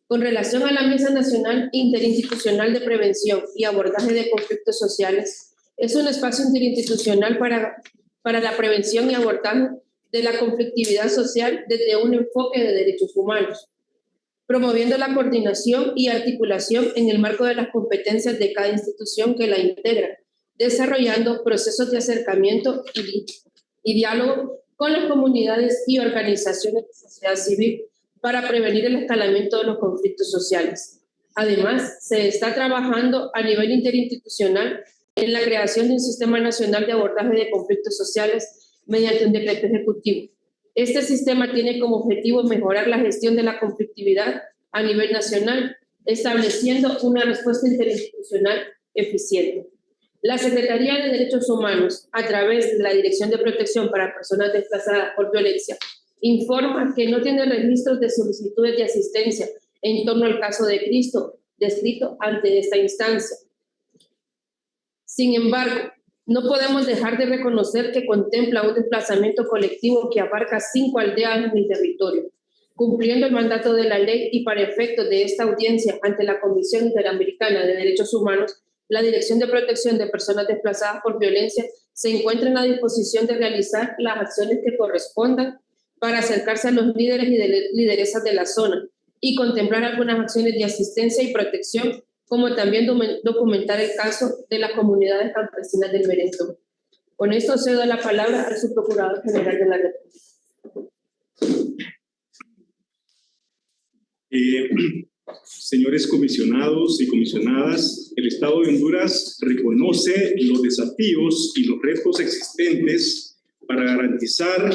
Con relación a la Mesa Nacional Interinstitucional de Prevención y Abordaje de Conflictos Sociales, es un espacio interinstitucional para la prevención y abordaje de la conflictividad social desde un enfoque de derechos humanos, promoviendo la coordinación y articulación en el marco de las competencias de cada institución que la integra, desarrollando procesos de acercamiento y diálogo con las comunidades y organizaciones de sociedad civil para prevenir el escalamiento de los conflictos sociales. Además, se está trabajando a nivel interinstitucional en la creación de un sistema nacional de abordaje de conflictos sociales mediante un decreto ejecutivo. Este sistema tiene como objetivo mejorar la gestión de la conflictividad a nivel nacional, estableciendo una respuesta interinstitucional eficiente. La Secretaría de Derechos Humanos, a través de la Dirección de Protección para Personas Desplazadas por Violencia, informa que no tiene registros de solicitudes de asistencia en torno al caso de Cristo descrito ante esta instancia. Sin embargo, no podemos dejar de reconocer que contempla un desplazamiento colectivo que abarca 5 aldeas en el territorio, cumpliendo el mandato de la ley y para efectos de esta audiencia ante la Comisión Interamericana de Derechos Humanos, la Dirección de Protección de Personas Desplazadas por Violencia se encuentra en la disposición de realizar las acciones que correspondan para acercarse a los líderes y lideresas de la zona y contemplar algunas acciones de asistencia y protección, como también documentar el caso de las comunidades campesinas del Merendón. Con esto cedo la palabra al Subprocurador General de la República. Señores comisionados y comisionadas, el Estado de Honduras reconoce los desafíos y los retos existentes para garantizar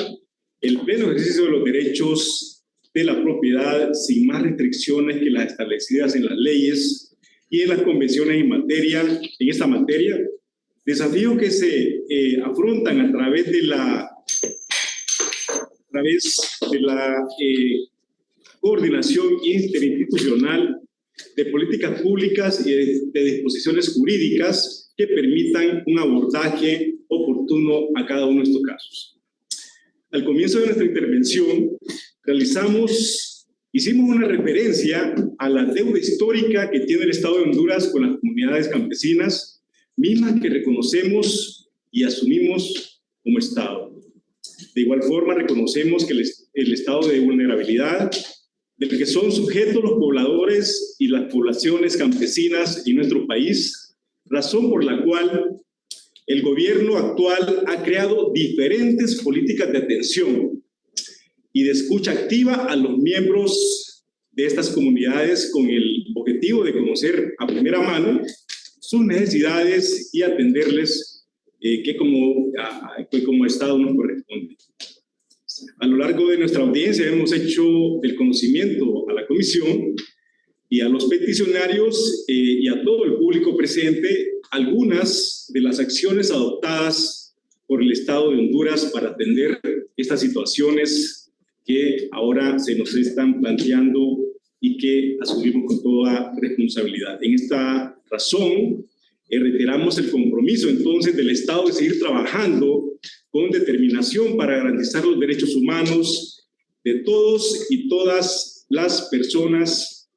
el pleno ejercicio de los derechos de la propiedad sin más restricciones que las establecidas en las leyes y en las convenciones en esta materia, desafíos que se afrontan a través de la coordinación interinstitucional de políticas públicas y de disposiciones jurídicas que permitan un abordaje oportuno a cada uno de estos casos. Al comienzo de nuestra intervención, hicimos una referencia a la deuda histórica que tiene el Estado de Honduras con las comunidades campesinas, mismas que reconocemos y asumimos como Estado. De igual forma, reconocemos que el estado de vulnerabilidad del que son sujetos los pobladores y las poblaciones campesinas en nuestro país, razón por la cual el gobierno actual ha creado diferentes políticas de atención y de escucha activa a los miembros de estas comunidades con el objetivo de conocer a primera mano sus necesidades y atenderles que como Estado nos corresponde. A lo largo de nuestra audiencia hemos hecho el conocimiento a la Comisión y a los peticionarios y a todo el público presente algunas de las acciones adoptadas por el Estado de Honduras para atender estas situaciones que ahora se nos están planteando y que asumimos con toda responsabilidad. En esta razón, reiteramos el compromiso entonces del Estado de seguir trabajando con determinación para garantizar los derechos humanos de todos y todas las personas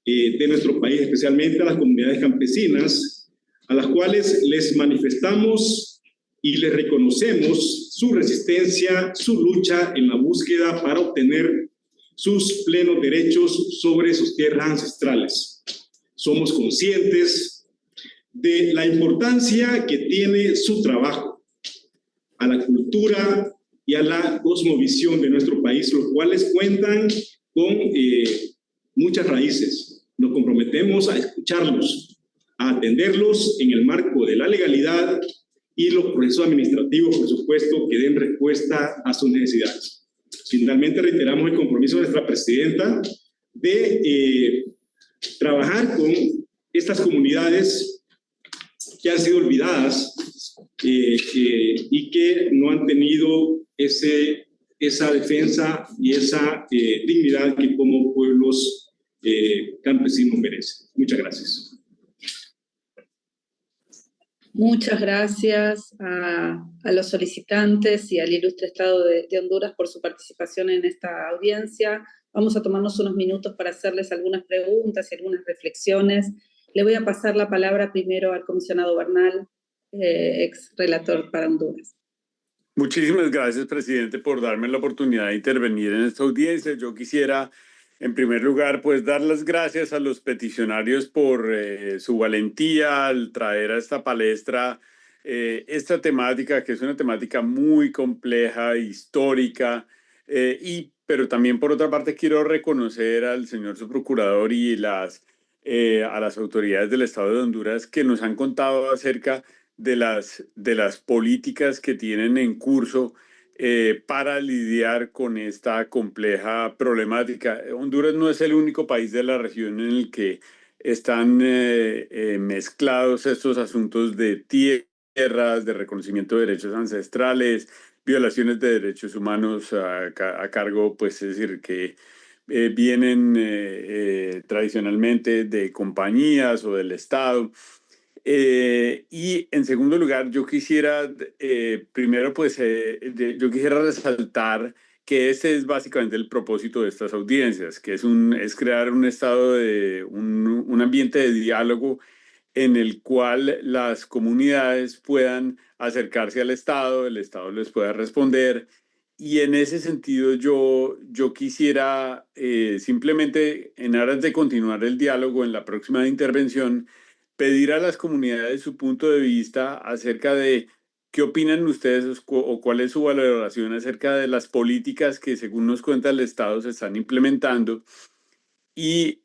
de nuestro país, especialmente a las comunidades campesinas, a las cuales les manifestamos y les reconocemos su resistencia, su lucha en la búsqueda para obtener sus plenos derechos sobre sus tierras ancestrales. Somos conscientes de la importancia que tiene su trabajo a la cultura y a la cosmovisión de nuestro país, los cuales cuentan con muchas raíces. Nos comprometemos a escucharlos, a atenderlos en el marco de la legalidad y los procesos administrativos, por supuesto, que den respuesta a sus necesidades. Finalmente, reiteramos el compromiso de nuestra presidenta de trabajar con estas comunidades que han sido olvidadas y que no han tenido esa defensa y esa dignidad que como pueblos campesinos merecen. Muchas gracias. Muchas gracias a los solicitantes y al ilustre Estado de Honduras por su participación en esta audiencia. Vamos a tomarnos unos minutos para hacerles algunas preguntas y algunas reflexiones. Le voy a pasar la palabra primero al comisionado Bernal, ex relator para Honduras. Muchísimas gracias, presidente, por darme la oportunidad de intervenir en esta audiencia. Yo quisiera, en primer lugar, pues dar las gracias a los peticionarios por su valentía al traer a esta palestra esta temática, que es una temática muy compleja, histórica, pero también, por otra parte, quiero reconocer al señor subprocurador y a las autoridades del Estado de Honduras que nos han contado acerca de las políticas que tienen en curso para lidiar con esta compleja problemática. Honduras no es el único país de la región en el que están mezclados estos asuntos de tierras, de reconocimiento de derechos ancestrales, violaciones de derechos humanos a cargo, pues es decir, que vienen tradicionalmente de compañías o del Estado. Y en segundo lugar, yo quisiera, primero, pues, yo quisiera resaltar que ese es básicamente el propósito de estas audiencias, que es crear un estado un ambiente de diálogo en el cual las comunidades puedan acercarse al Estado, el Estado les pueda responder. Y en ese sentido yo quisiera simplemente, en aras de continuar el diálogo en la próxima intervención, pedir a las comunidades su punto de vista acerca de qué opinan ustedes o cuál es su valoración acerca de las políticas que, según nos cuenta el Estado, se están implementando y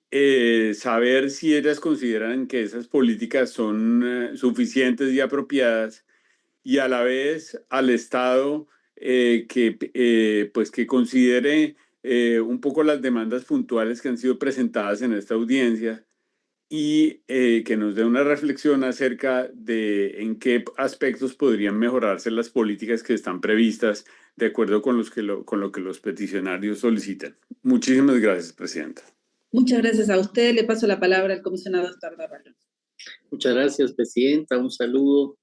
saber si ellas consideran que esas políticas son suficientes y apropiadas, y a la vez al Estado que considere un poco las demandas puntuales que han sido presentadas en esta audiencia y que nos dé una reflexión acerca de en qué aspectos podrían mejorarse las políticas que están previstas de acuerdo con lo que los peticionarios solicitan. Muchísimas gracias, presidenta. Muchas gracias a usted. Le paso la palabra al comisionado Estardarralo. Muchas gracias, presidenta. Un saludo,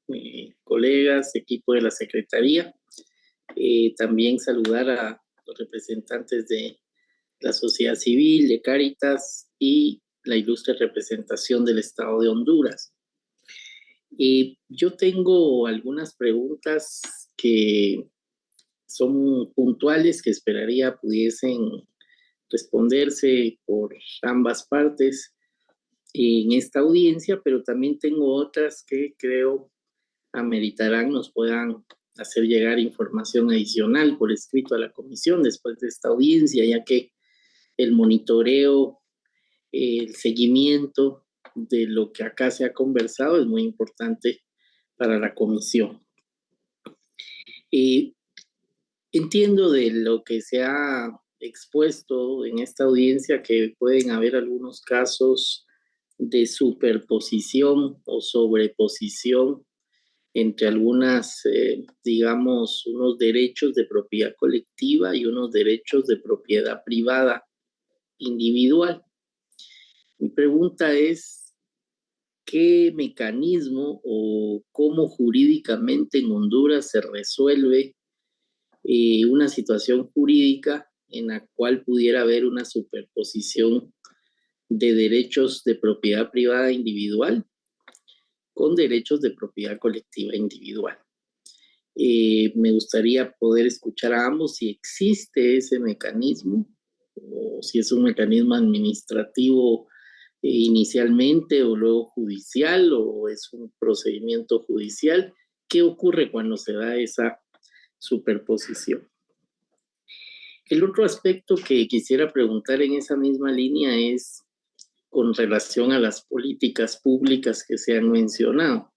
colegas, equipo de la Secretaría. También saludar a los representantes de la sociedad civil, de Cáritas y la ilustre representación del Estado de Honduras. Yo tengo algunas preguntas que son puntuales que esperaría pudiesen responderse por ambas partes en esta audiencia, pero también tengo otras que creo ameritarán nos puedan hacer llegar información adicional por escrito a la comisión después de esta audiencia, ya que el monitoreo, el seguimiento de lo que acá se ha conversado es muy importante para la comisión. Entiendo de lo que se ha expuesto en esta audiencia que pueden haber algunos casos de superposición o sobreposición entre algunas, digamos, unos derechos de propiedad colectiva y unos derechos de propiedad privada individual. Mi pregunta es, qué mecanismo o cómo jurídicamente en Honduras se resuelve una situación jurídica en la cual pudiera haber una superposición de derechos de propiedad privada individual con derechos de propiedad colectiva individual. Me gustaría poder escuchar a ambos si existe ese mecanismo o si es un mecanismo administrativo inicialmente o luego judicial o es un procedimiento judicial. ¿Qué ocurre cuando se da esa superposición? El otro aspecto que quisiera preguntar en esa misma línea es con relación a las políticas públicas que se han mencionado.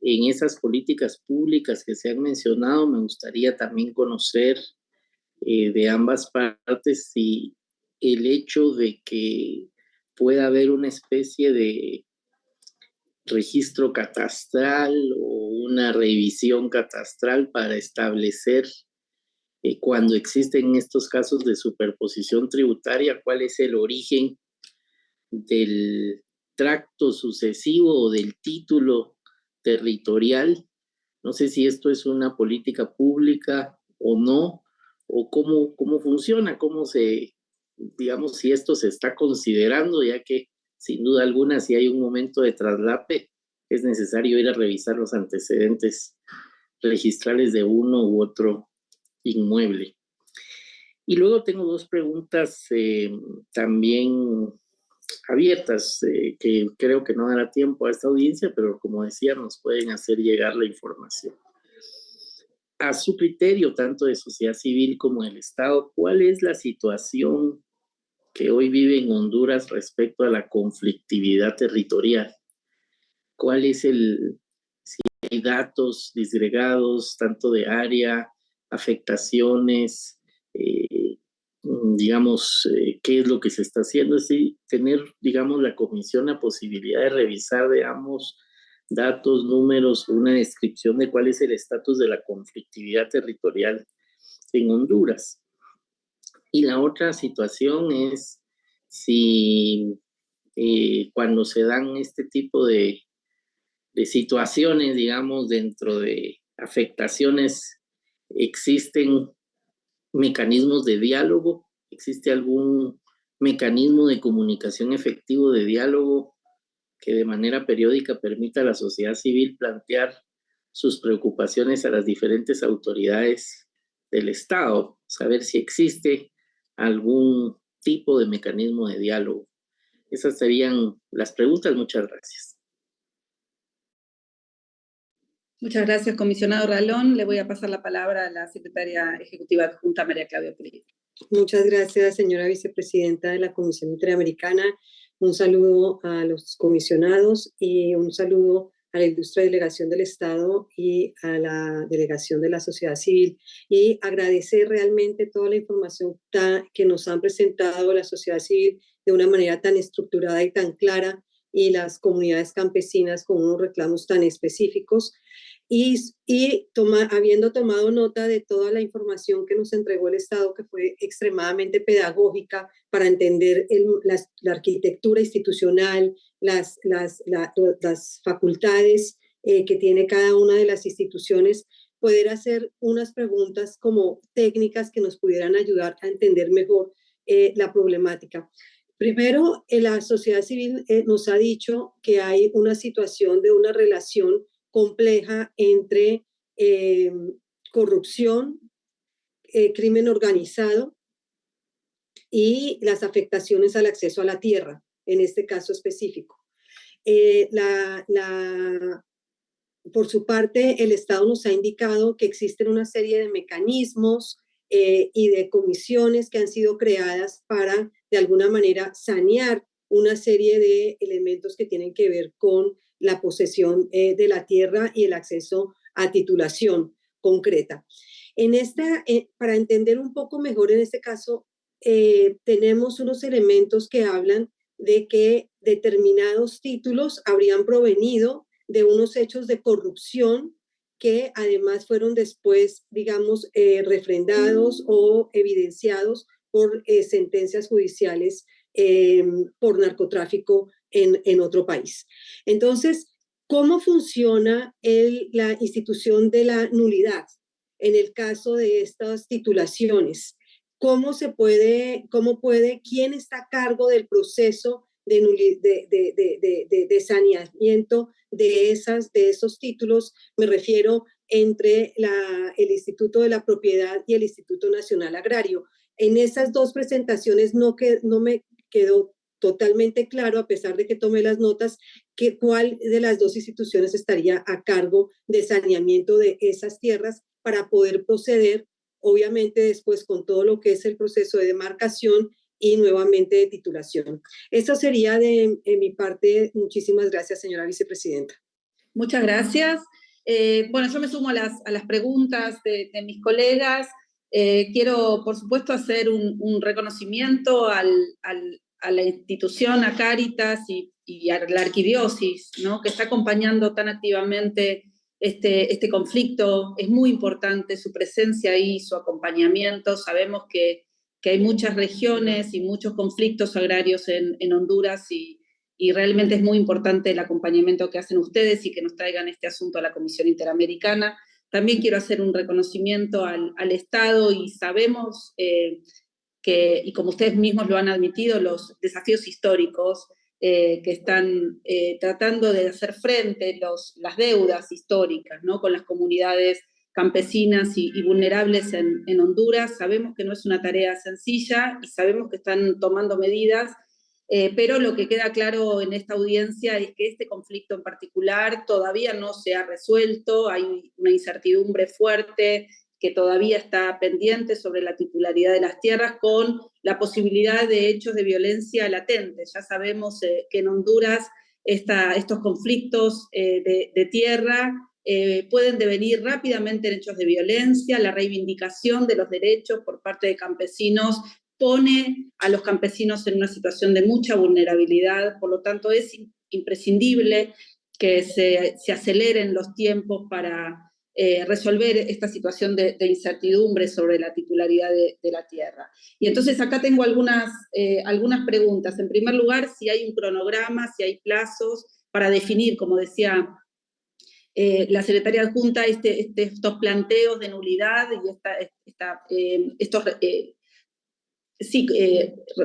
En esas políticas públicas que se han mencionado, me gustaría también conocer de ambas partes si el hecho de que pueda haber una especie de registro catastral o una revisión catastral para establecer cuando existen estos casos de superposición tributaria, cuál es el origen del tracto sucesivo o del título territorial. No sé si esto es una política pública o no, o cómo funciona, cómo se, digamos, si esto se está considerando, ya que sin duda alguna, si hay un momento de traslape, es necesario ir a revisar los antecedentes registrales de uno u otro inmueble. Y luego tengo dos preguntas también abiertas, que creo que no dará tiempo a esta audiencia, pero como decía, nos pueden hacer llegar la información. A su criterio, tanto de sociedad civil como del Estado, ¿cuál es la situación que hoy vive en Honduras respecto a la conflictividad territorial? ¿Cuál es si hay datos disgregados, tanto de área, afectaciones, digamos, qué es lo que se está haciendo? Es decir, tener, digamos, la comisión la posibilidad de revisar, digamos, datos, números, una descripción de cuál es el estatus de la conflictividad territorial en Honduras. Y la otra situación es si cuando se dan este tipo de situaciones, digamos, dentro de afectaciones, existen mecanismos de diálogo, existe algún mecanismo de comunicación efectivo de diálogo que de manera periódica permita a la sociedad civil plantear sus preocupaciones a las diferentes autoridades del Estado, saber si existe algún tipo de mecanismo de diálogo. Esas serían las preguntas. Muchas gracias. Muchas gracias, comisionado Ralón. Le voy a pasar la palabra a la secretaria ejecutiva adjunta, María Claudia Pulido. Muchas gracias, señora vicepresidenta de la Comisión Interamericana. Un saludo a los comisionados y un saludo a la Ilustre Delegación del Estado y a la Delegación de la Sociedad Civil. Y agradecer realmente toda la información que nos han presentado la sociedad civil de una manera tan estructurada y tan clara, y las comunidades campesinas con unos reclamos tan específicos. Habiendo tomado nota de toda la información que nos entregó el Estado, que fue extremadamente pedagógica para entender la arquitectura institucional, las facultades que tiene cada una de las instituciones, poder hacer unas preguntas como técnicas que nos pudieran ayudar a entender mejor la problemática. Primero, la sociedad civil nos ha dicho que hay una situación de una relación compleja entre corrupción, crimen organizado y las afectaciones al acceso a la tierra, en este caso específico. Por su parte, el Estado nos ha indicado que existen una serie de mecanismos y de comisiones que han sido creadas para, de alguna manera, sanear una serie de elementos que tienen que ver con la posesión de la tierra y el acceso a titulación concreta. Para entender un poco mejor en este caso, tenemos unos elementos que hablan de que determinados títulos habrían provenido de unos hechos de corrupción que además fueron después, digamos, refrendados o evidenciados por sentencias judiciales por narcotráfico en otro país. Entonces, ¿cómo funciona la institución de la nulidad en el caso de estas titulaciones? ¿Quién está a cargo del proceso de saneamiento de esos títulos? Me refiero entre el Instituto de la Propiedad y el Instituto Nacional Agrario. En esas dos presentaciones no me quedó totalmente claro, a pesar de que tomé las notas, cuál de las dos instituciones estaría a cargo de saneamiento de esas tierras para poder proceder, obviamente después con todo lo que es el proceso de demarcación y nuevamente de titulación. Eso sería de mi parte. Muchísimas gracias, señora vicepresidenta. Muchas gracias. Bueno, yo me sumo a las preguntas de mis colegas. Quiero, por supuesto, hacer un reconocimiento a la institución, a Cáritas y a la Arquidiócesis, ¿no?, que está acompañando tan activamente este conflicto. Es muy importante su presencia ahí, su acompañamiento. Sabemos que hay muchas regiones y muchos conflictos agrarios en Honduras y realmente es muy importante el acompañamiento que hacen ustedes y que nos traigan este asunto a la Comisión Interamericana. También quiero hacer un reconocimiento al Estado, y sabemos y como ustedes mismos lo han admitido, los desafíos históricos que están tratando de hacer frente, las deudas históricas, ¿no?, con las comunidades campesinas y vulnerables en Honduras. Sabemos que no es una tarea sencilla y sabemos que están tomando medidas, pero lo que queda claro en esta audiencia es que este conflicto en particular todavía no se ha resuelto. Hay una incertidumbre fuerte que todavía está pendiente sobre la titularidad de las tierras, con la posibilidad de hechos de violencia latentes. Ya sabemos que en Honduras estos conflictos de tierra pueden devenir rápidamente en hechos de violencia. La reivindicación de los derechos por parte de campesinos pone a los campesinos en una situación de mucha vulnerabilidad. Por lo tanto, es imprescindible que se aceleren los tiempos para resolver esta situación de incertidumbre sobre la titularidad de la tierra. Y entonces acá tengo algunas preguntas. En primer lugar, si hay un cronograma, si hay plazos para definir, como decía la secretaria adjunta, estos planteos de nulidad y estos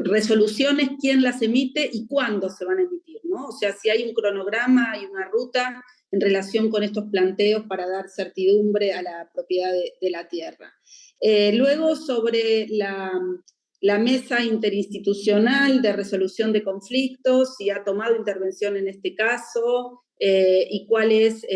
resoluciones, quién las emite y cuándo se van a emitir, ¿no? O sea, si hay un cronograma, hay una ruta en relación con estos planteos para dar certidumbre a la propiedad de la tierra. Luego, sobre la mesa interinstitucional de resolución de conflictos, si ha tomado intervención en este caso y cuál es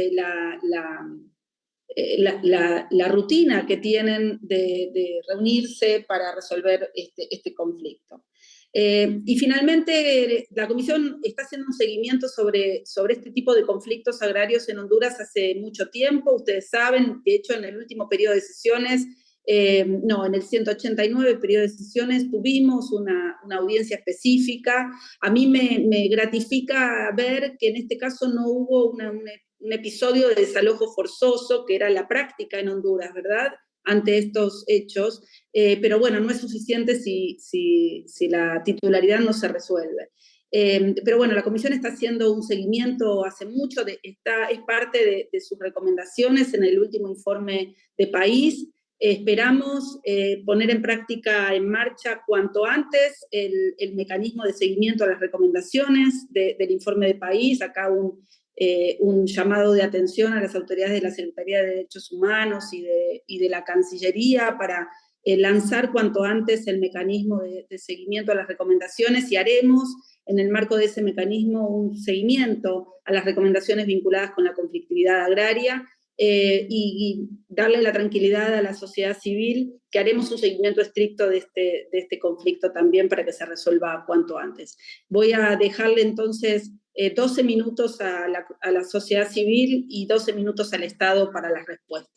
la rutina que tienen de reunirse para resolver este conflicto. Y finalmente, la Comisión está haciendo un seguimiento sobre este tipo de conflictos agrarios en Honduras hace mucho tiempo. Ustedes saben, de hecho, en el último periodo de sesiones, en el 189 periodo de sesiones, tuvimos una audiencia específica. A mí me gratifica ver que en este caso no hubo un episodio de desalojo forzoso, que era la práctica en Honduras, ¿verdad?, ante estos hechos, pero bueno, no es suficiente si la titularidad no se resuelve. Pero bueno, la Comisión está haciendo un seguimiento hace mucho, es parte de sus recomendaciones en el último informe de país. Esperamos poner en práctica, en marcha cuanto antes, el mecanismo de seguimiento a las recomendaciones del informe de país. Acá un llamado de atención a las autoridades de la Secretaría de Derechos Humanos y de la Cancillería para lanzar cuanto antes el mecanismo de seguimiento a las recomendaciones, y haremos en el marco de ese mecanismo un seguimiento a las recomendaciones vinculadas con la conflictividad agraria, y darle la tranquilidad a la sociedad civil que haremos un seguimiento estricto de este conflicto también para que se resuelva cuanto antes. Voy a dejarle entonces 12 minutos a la sociedad civil y 12 minutos al Estado para las respuestas.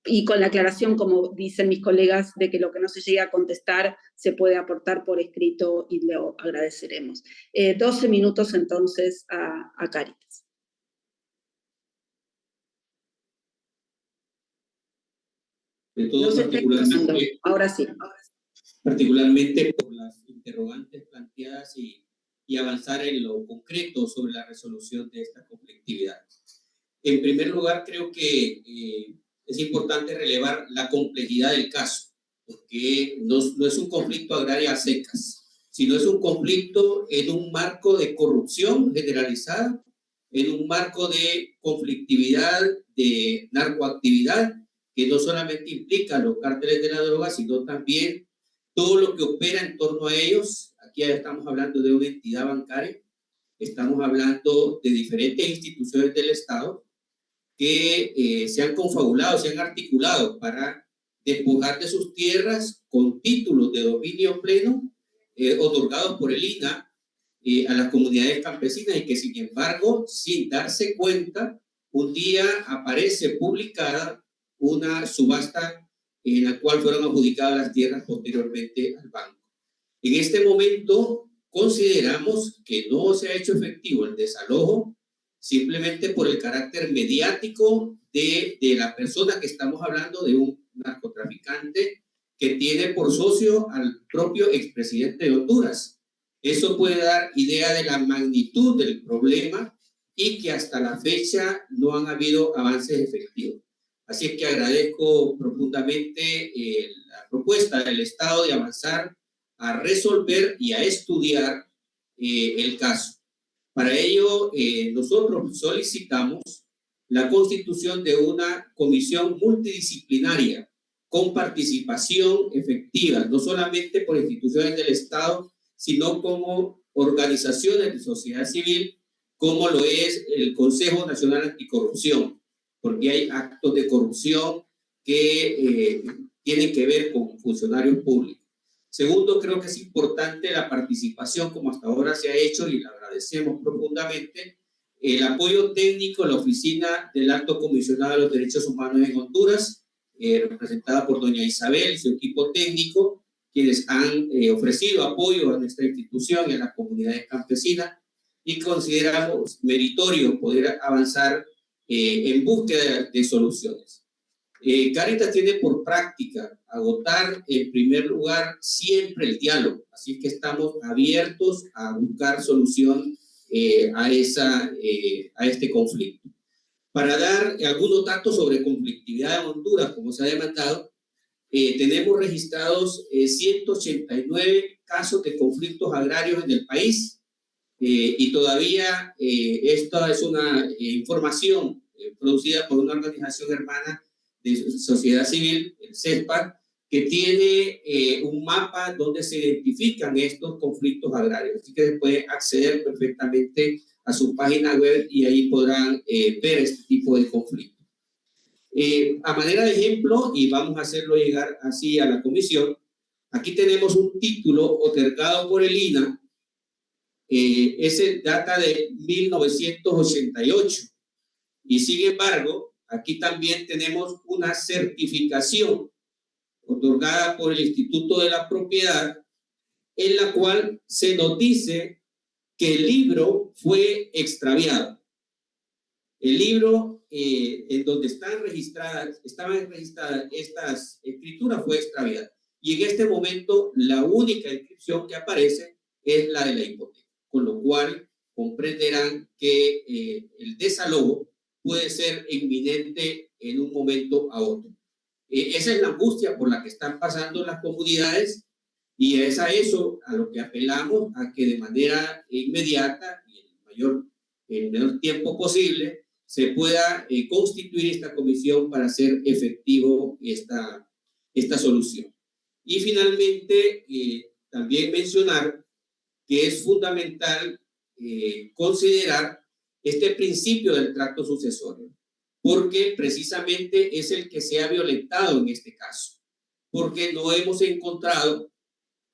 Y con la aclaración, como dicen mis colegas, de que lo que no se llegue a contestar se puede aportar por escrito y lo agradeceremos. 12 minutos entonces a Cáritas. De todo, ahora sí. Particularmente por las interrogantes planteadas y y avanzar en lo concreto sobre la resolución de esta conflictividad. En primer lugar, creo que es importante relevar la complejidad del caso, porque no es un conflicto agrario a secas, sino es un conflicto en un marco de corrupción generalizada, en un marco de conflictividad, de narcoactividad, que no solamente implica los cárteles de la droga, sino también todo lo que opera en torno a ellos. Aquí ya estamos hablando de una entidad bancaria, estamos hablando de diferentes instituciones del Estado que se han confabulado, se han articulado para despojar de sus tierras con títulos de dominio pleno otorgados por el INAH a las comunidades campesinas, y que sin embargo, sin darse cuenta, un día aparece publicada una subasta en la cual fueron adjudicadas las tierras posteriormente al banco. En este momento consideramos que no se ha hecho efectivo el desalojo simplemente por el carácter mediático de la persona que estamos hablando, de un narcotraficante que tiene por socio al propio expresidente de Honduras. Eso puede dar idea de la magnitud del problema y que hasta la fecha no han habido avances efectivos. Así es que agradezco profundamente la propuesta del Estado de avanzar a resolver y a estudiar el caso. Para ello, nosotros solicitamos la constitución de una comisión multidisciplinaria con participación efectiva, no solamente por instituciones del Estado, sino como organizaciones de sociedad civil, como lo es el Consejo Nacional Anticorrupción, porque hay actos de corrupción que tienen que ver con funcionarios públicos. Segundo, creo que es importante la participación, como hasta ahora se ha hecho, y le agradecemos profundamente, el apoyo técnico a la Oficina del Alto Comisionado de los Derechos Humanos en Honduras, representada por doña Isabel y su equipo técnico, quienes han ofrecido apoyo a nuestra institución y a las comunidades campesinas, y consideramos meritorio poder avanzar en búsqueda de soluciones. Cáritas tiene por práctica agotar en primer lugar siempre el diálogo, así que estamos abiertos a buscar solución a este conflicto. Para dar algunos datos sobre conflictividad en Honduras, como se ha demandado, tenemos registrados 189 casos de conflictos agrarios en el país, y todavía esta es una información producida por una organización hermana de sociedad civil, el CESPA, que tiene un mapa donde se identifican estos conflictos agrarios. Así que se puede acceder perfectamente a su página web y ahí podrán ver este tipo de conflictos. A manera de ejemplo, y vamos a hacerlo llegar así a la comisión, aquí tenemos un título otorgado por el INAH. Ese data de 1988, y sin embargo, aquí también tenemos una certificación otorgada por el Instituto de la Propiedad, en la cual se nos dice que el libro fue extraviado. El libro en donde estaban registradas estas escrituras fue extraviado. Y en este momento la única inscripción que aparece es la de la hipoteca, con lo cual comprenderán que el desalojo puede ser inminente en un momento a otro. Esa es la angustia por la que están pasando las comunidades, y es a eso a lo que apelamos, a que de manera inmediata y en el menor tiempo posible se pueda constituir esta comisión para hacer efectivo esta solución. Y finalmente, también mencionar que es fundamental considerar este principio del tracto sucesorio, porque precisamente es el que se ha violentado en este caso, porque no hemos encontrado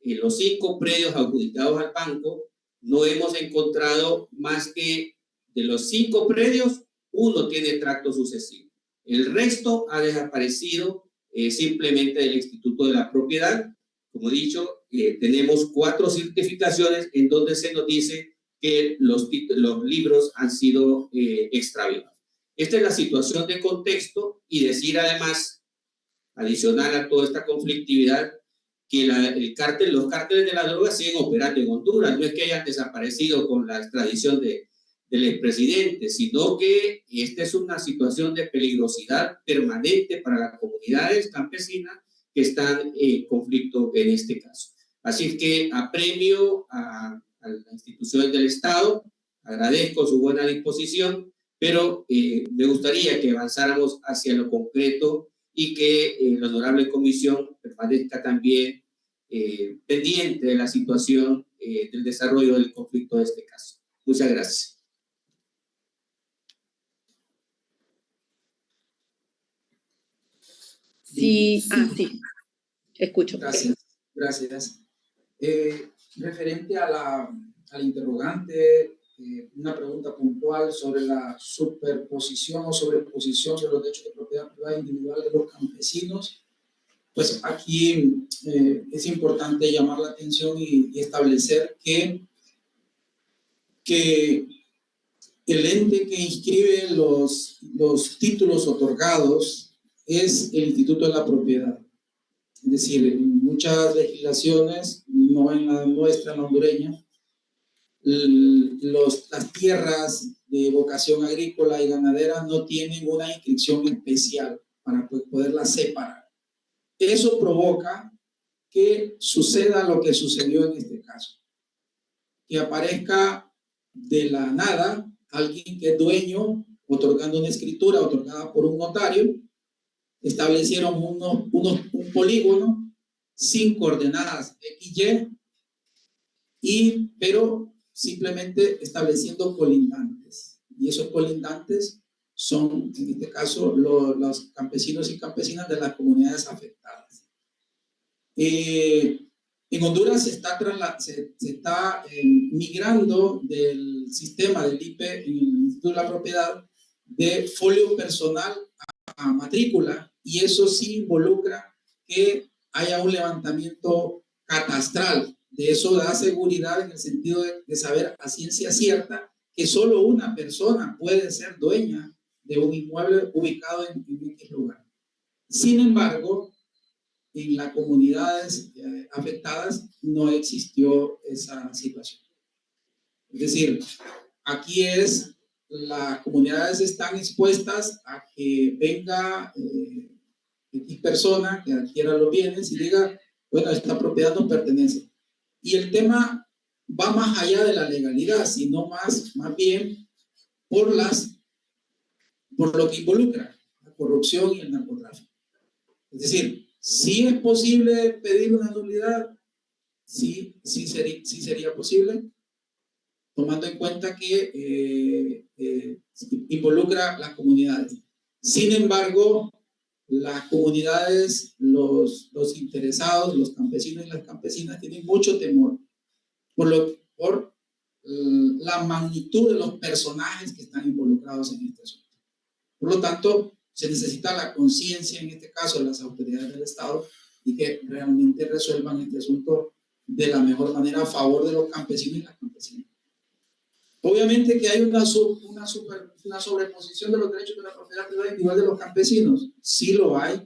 en los 5 predios adjudicados al banco, no hemos encontrado más que de los 5 predios, 1 tiene tracto sucesivo. El resto ha desaparecido simplemente del Instituto de la Propiedad. Como he dicho, tenemos 4 certificaciones en donde se nos dice que los libros han sido extraviados. Esta es la situación de contexto, y decir además, adicional a toda esta conflictividad, que los cárteles de la droga siguen operando en Honduras. No es que hayan desaparecido con la extradición del expresidente, sino que esta es una situación de peligrosidad permanente para las comunidades campesinas que están en conflicto en este caso. Así que apremio a las instituciones del Estado, agradezco su buena disposición, pero me gustaría que avanzáramos hacia lo concreto y que la honorable comisión permanezca también pendiente de la situación del desarrollo del conflicto de este caso. Muchas gracias. Sí, sí, escucho. Gracias. Referente a la interrogante, una pregunta puntual sobre la superposición o sobreposición sobre los derechos de propiedad privada individual de los campesinos. Pues aquí es importante llamar la atención y establecer que el ente que inscribe los títulos otorgados es el Instituto de la Propiedad. Es decir, en muchas legislaciones, no en la nuestra, en la hondureña, las tierras de vocación agrícola y ganadera no tienen una inscripción especial para poderlas separar. Eso provoca que suceda lo que sucedió en este caso, que aparezca de la nada alguien que es dueño, otorgando una escritura otorgada por un notario. Establecieron un polígono sin coordenadas XY, pero simplemente estableciendo colindantes. Y esos colindantes son, en este caso, los campesinos y campesinas de las comunidades afectadas. En Honduras se está migrando del sistema del IPE, en el Instituto de la Propiedad, de folio personal a matrícula, y eso sí involucra que haya un levantamiento catastral. De eso da seguridad en el sentido de saber a ciencia cierta que solo una persona puede ser dueña de un inmueble ubicado en X lugar. Sin embargo, en las comunidades afectadas no existió esa situación. Es decir, aquí las comunidades están expuestas a que venga X persona que adquiera los bienes y diga, bueno, esta propiedad nos pertenece. Y el tema va más allá de la legalidad, sino más bien por lo que involucra la corrupción y el narcotráfico. Es decir, ¿sí es posible pedir una nulidad? Sí sería posible, tomando en cuenta que involucra las comunidades. Sin embargo, las comunidades, los interesados, los campesinos y las campesinas tienen mucho temor por la magnitud de los personajes que están involucrados en este asunto. Por lo tanto, se necesita la conciencia, en este caso, de las autoridades del Estado, y que realmente resuelvan este asunto de la mejor manera a favor de los campesinos y las campesinas. Obviamente que hay una sobreposición de los derechos de la propiedad privada individual de los campesinos. Sí lo hay.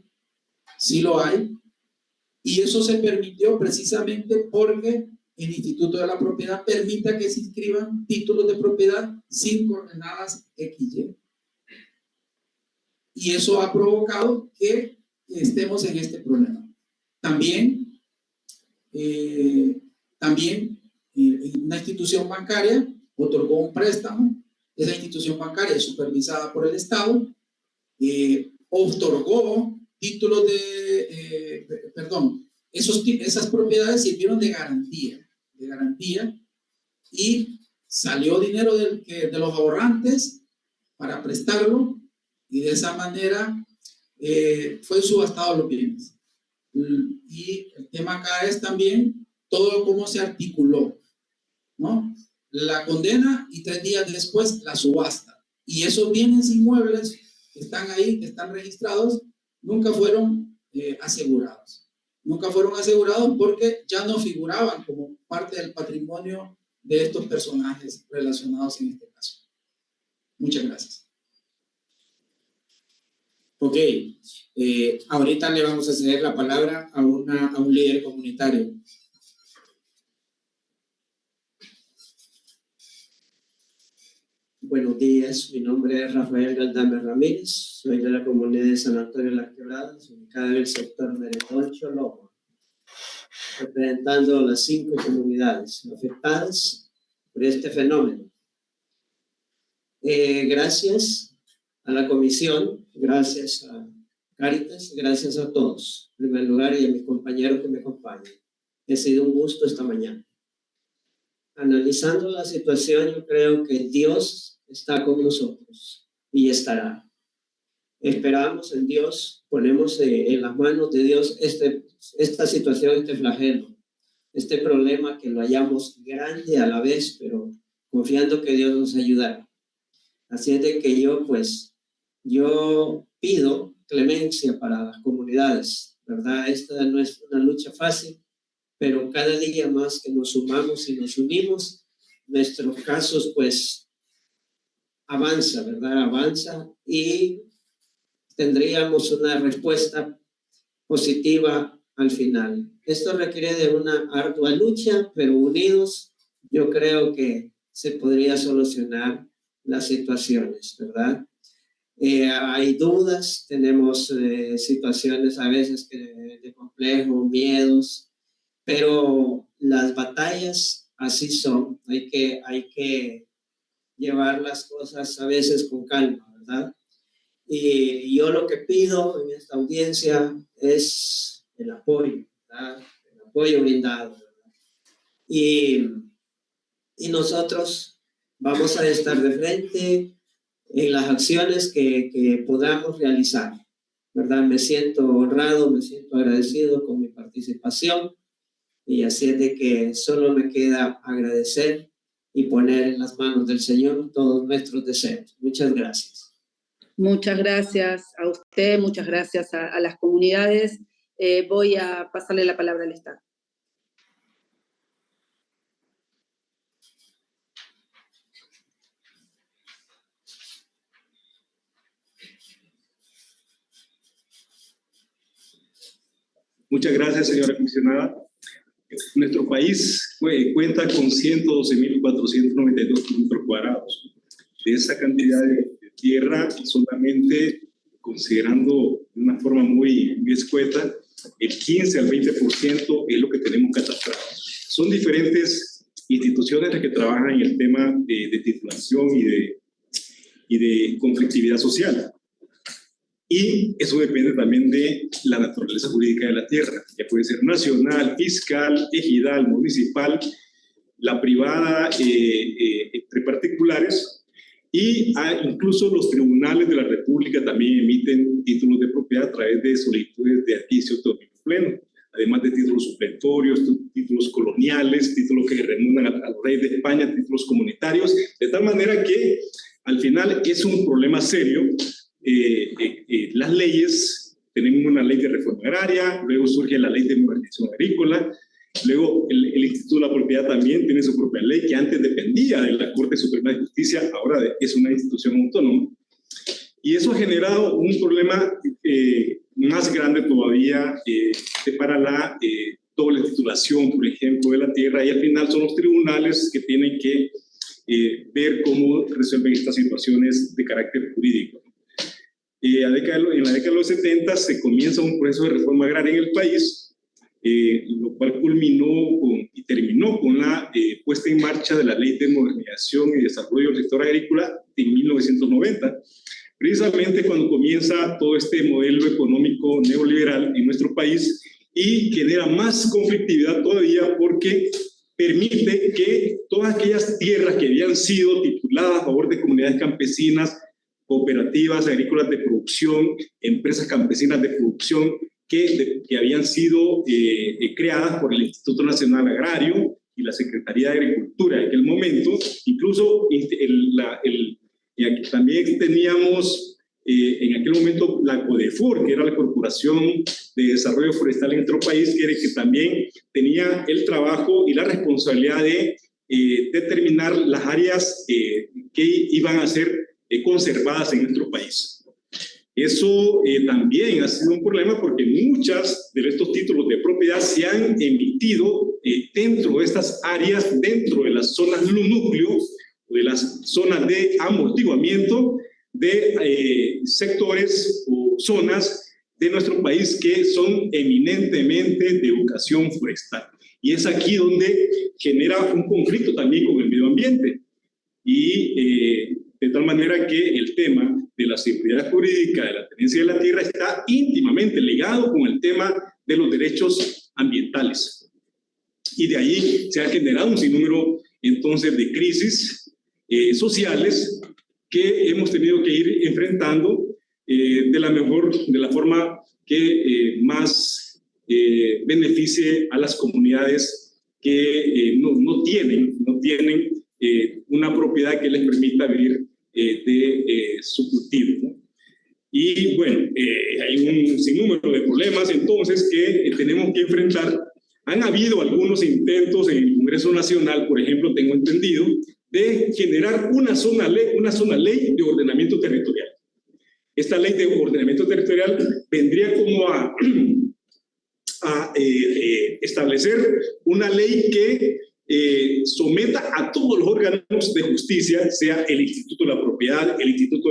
Y eso se permitió precisamente porque el Instituto de la Propiedad permite que se inscriban títulos de propiedad sin coordenadas XY. Y eso ha provocado que estemos en este problema. También una institución bancaria otorgó un préstamo. Esa institución bancaria es supervisada por el Estado, otorgó títulos esas propiedades sirvieron de garantía y salió dinero de los ahorrantes para prestarlo, y de esa manera fue subastado los bienes. Y el tema acá es también todo cómo se articuló, ¿no? La condena y 3 días después la subasta. Y esos bienes inmuebles que están ahí, que están registrados, nunca fueron asegurados. Nunca fueron asegurados porque ya no figuraban como parte del patrimonio de estos personajes relacionados en este caso. Muchas gracias. Ok, ahorita le vamos a ceder la palabra a un líder comunitario. Buenos días, mi nombre es Rafael Galdame Ramírez, soy de la comunidad de San Antonio de las Quebradas, ubicada en el sector Merendón, Choloma, representando las 5 comunidades afectadas por este fenómeno. Gracias a la comisión, gracias a Cáritas, gracias a todos, en primer lugar, y a mis compañeros que me acompañan. Ha sido un gusto esta mañana. Analizando la situación, yo creo que Dios está con nosotros y estará. Esperamos en Dios, ponemos en las manos de Dios esta situación, este flagelo, este problema, que lo hallamos grande a la vez, pero confiando que Dios nos ayudará. Así es de que yo pido clemencia para las comunidades, ¿verdad? Esta no es una lucha fácil, pero cada día más que nos sumamos y nos unimos, nuestros casos pues avanza, ¿verdad? Avanza y tendríamos una respuesta positiva al final. Esto requiere de una ardua lucha, pero unidos yo creo que se podría solucionar las situaciones, ¿verdad? Hay dudas, tenemos situaciones a veces de complejo, miedos, pero las batallas así son. Hay que llevar las cosas a veces con calma, ¿verdad? Y yo lo que pido en esta audiencia es el apoyo, ¿verdad? El apoyo brindado, ¿verdad? Y nosotros vamos a estar de frente en las acciones que podamos realizar, ¿verdad? Me siento honrado, me siento agradecido con mi participación, y así es de que solo me queda agradecer y poner en las manos del Señor todos nuestros deseos. Muchas gracias. Muchas gracias a usted, muchas gracias a las comunidades. Voy a pasarle la palabra al Estado. Muchas gracias, señora comisionada. Nuestro país cuenta con 112.492 kilómetros cuadrados. De esa cantidad de tierra, solamente considerando de una forma muy escueta, el 15 al 20% es lo que tenemos catastrado. Son diferentes instituciones las que trabajan en el tema de titulación y de conflictividad social. Y eso depende también de la naturaleza jurídica de la tierra. Ya puede ser nacional, fiscal, ejidal, municipal, la privada, entre particulares, y incluso los tribunales de la República también emiten títulos de propiedad a través de solicitudes de adquisición de dominio pleno, además de títulos supletorios, títulos coloniales, títulos que remundan al rey de España, títulos comunitarios, de tal manera que al final es un problema serio. Las leyes, tenemos una ley de reforma agraria, luego surge la ley de modernización agrícola, luego el Instituto de la Propiedad también tiene su propia ley, que antes dependía de la Corte Suprema de Justicia, ahora es una institución autónoma. Y eso ha generado un problema más grande todavía para la doble titulación, por ejemplo, de la tierra, y al final son los tribunales que tienen que ver cómo resuelven estas situaciones de carácter jurídico. En la década de los 70 se comienza un proceso de reforma agraria en el país, lo cual culminó y terminó con la puesta en marcha de la Ley de Modernización y Desarrollo del Sector Agrícola en 1990, precisamente cuando comienza todo este modelo económico neoliberal en nuestro país, y genera más conflictividad todavía porque permite que todas aquellas tierras que habían sido tituladas a favor de comunidades campesinas, cooperativas agrícolas de producción, empresas campesinas de producción que habían sido creadas por el Instituto Nacional Agrario y la Secretaría de Agricultura en aquel momento. Incluso también teníamos en aquel momento la CODEFOR, que era la Corporación de Desarrollo Forestal en nuestro país, que también tenía el trabajo y la responsabilidad de determinar las áreas que iban a ser conservadas en nuestro país. Eso también ha sido un problema porque muchas de estos títulos de propiedad se han emitido dentro de estas áreas, dentro de las zonas núcleo, de las zonas de amortiguamiento de sectores o zonas de nuestro país que son eminentemente de vocación forestal. Y es aquí donde genera un conflicto también con el medio ambiente. Y de tal manera que el tema de la seguridad jurídica de la tenencia de la tierra está íntimamente ligado con el tema de los derechos ambientales. Y de ahí se ha generado un sinnúmero entonces de crisis sociales que hemos tenido que ir enfrentando de la forma que más beneficie a las comunidades que no tienen una propiedad que les permita vivir de su cultivo, ¿no? Y bueno, hay un sinnúmero de problemas entonces que tenemos que enfrentar. Han habido algunos intentos en el Congreso Nacional, por ejemplo, tengo entendido, de generar una sola ley de ordenamiento territorial. Esta ley de ordenamiento territorial vendría como a establecer una ley que someta a todos los órganos de justicia, sea el Instituto de la Propiedad, el Instituto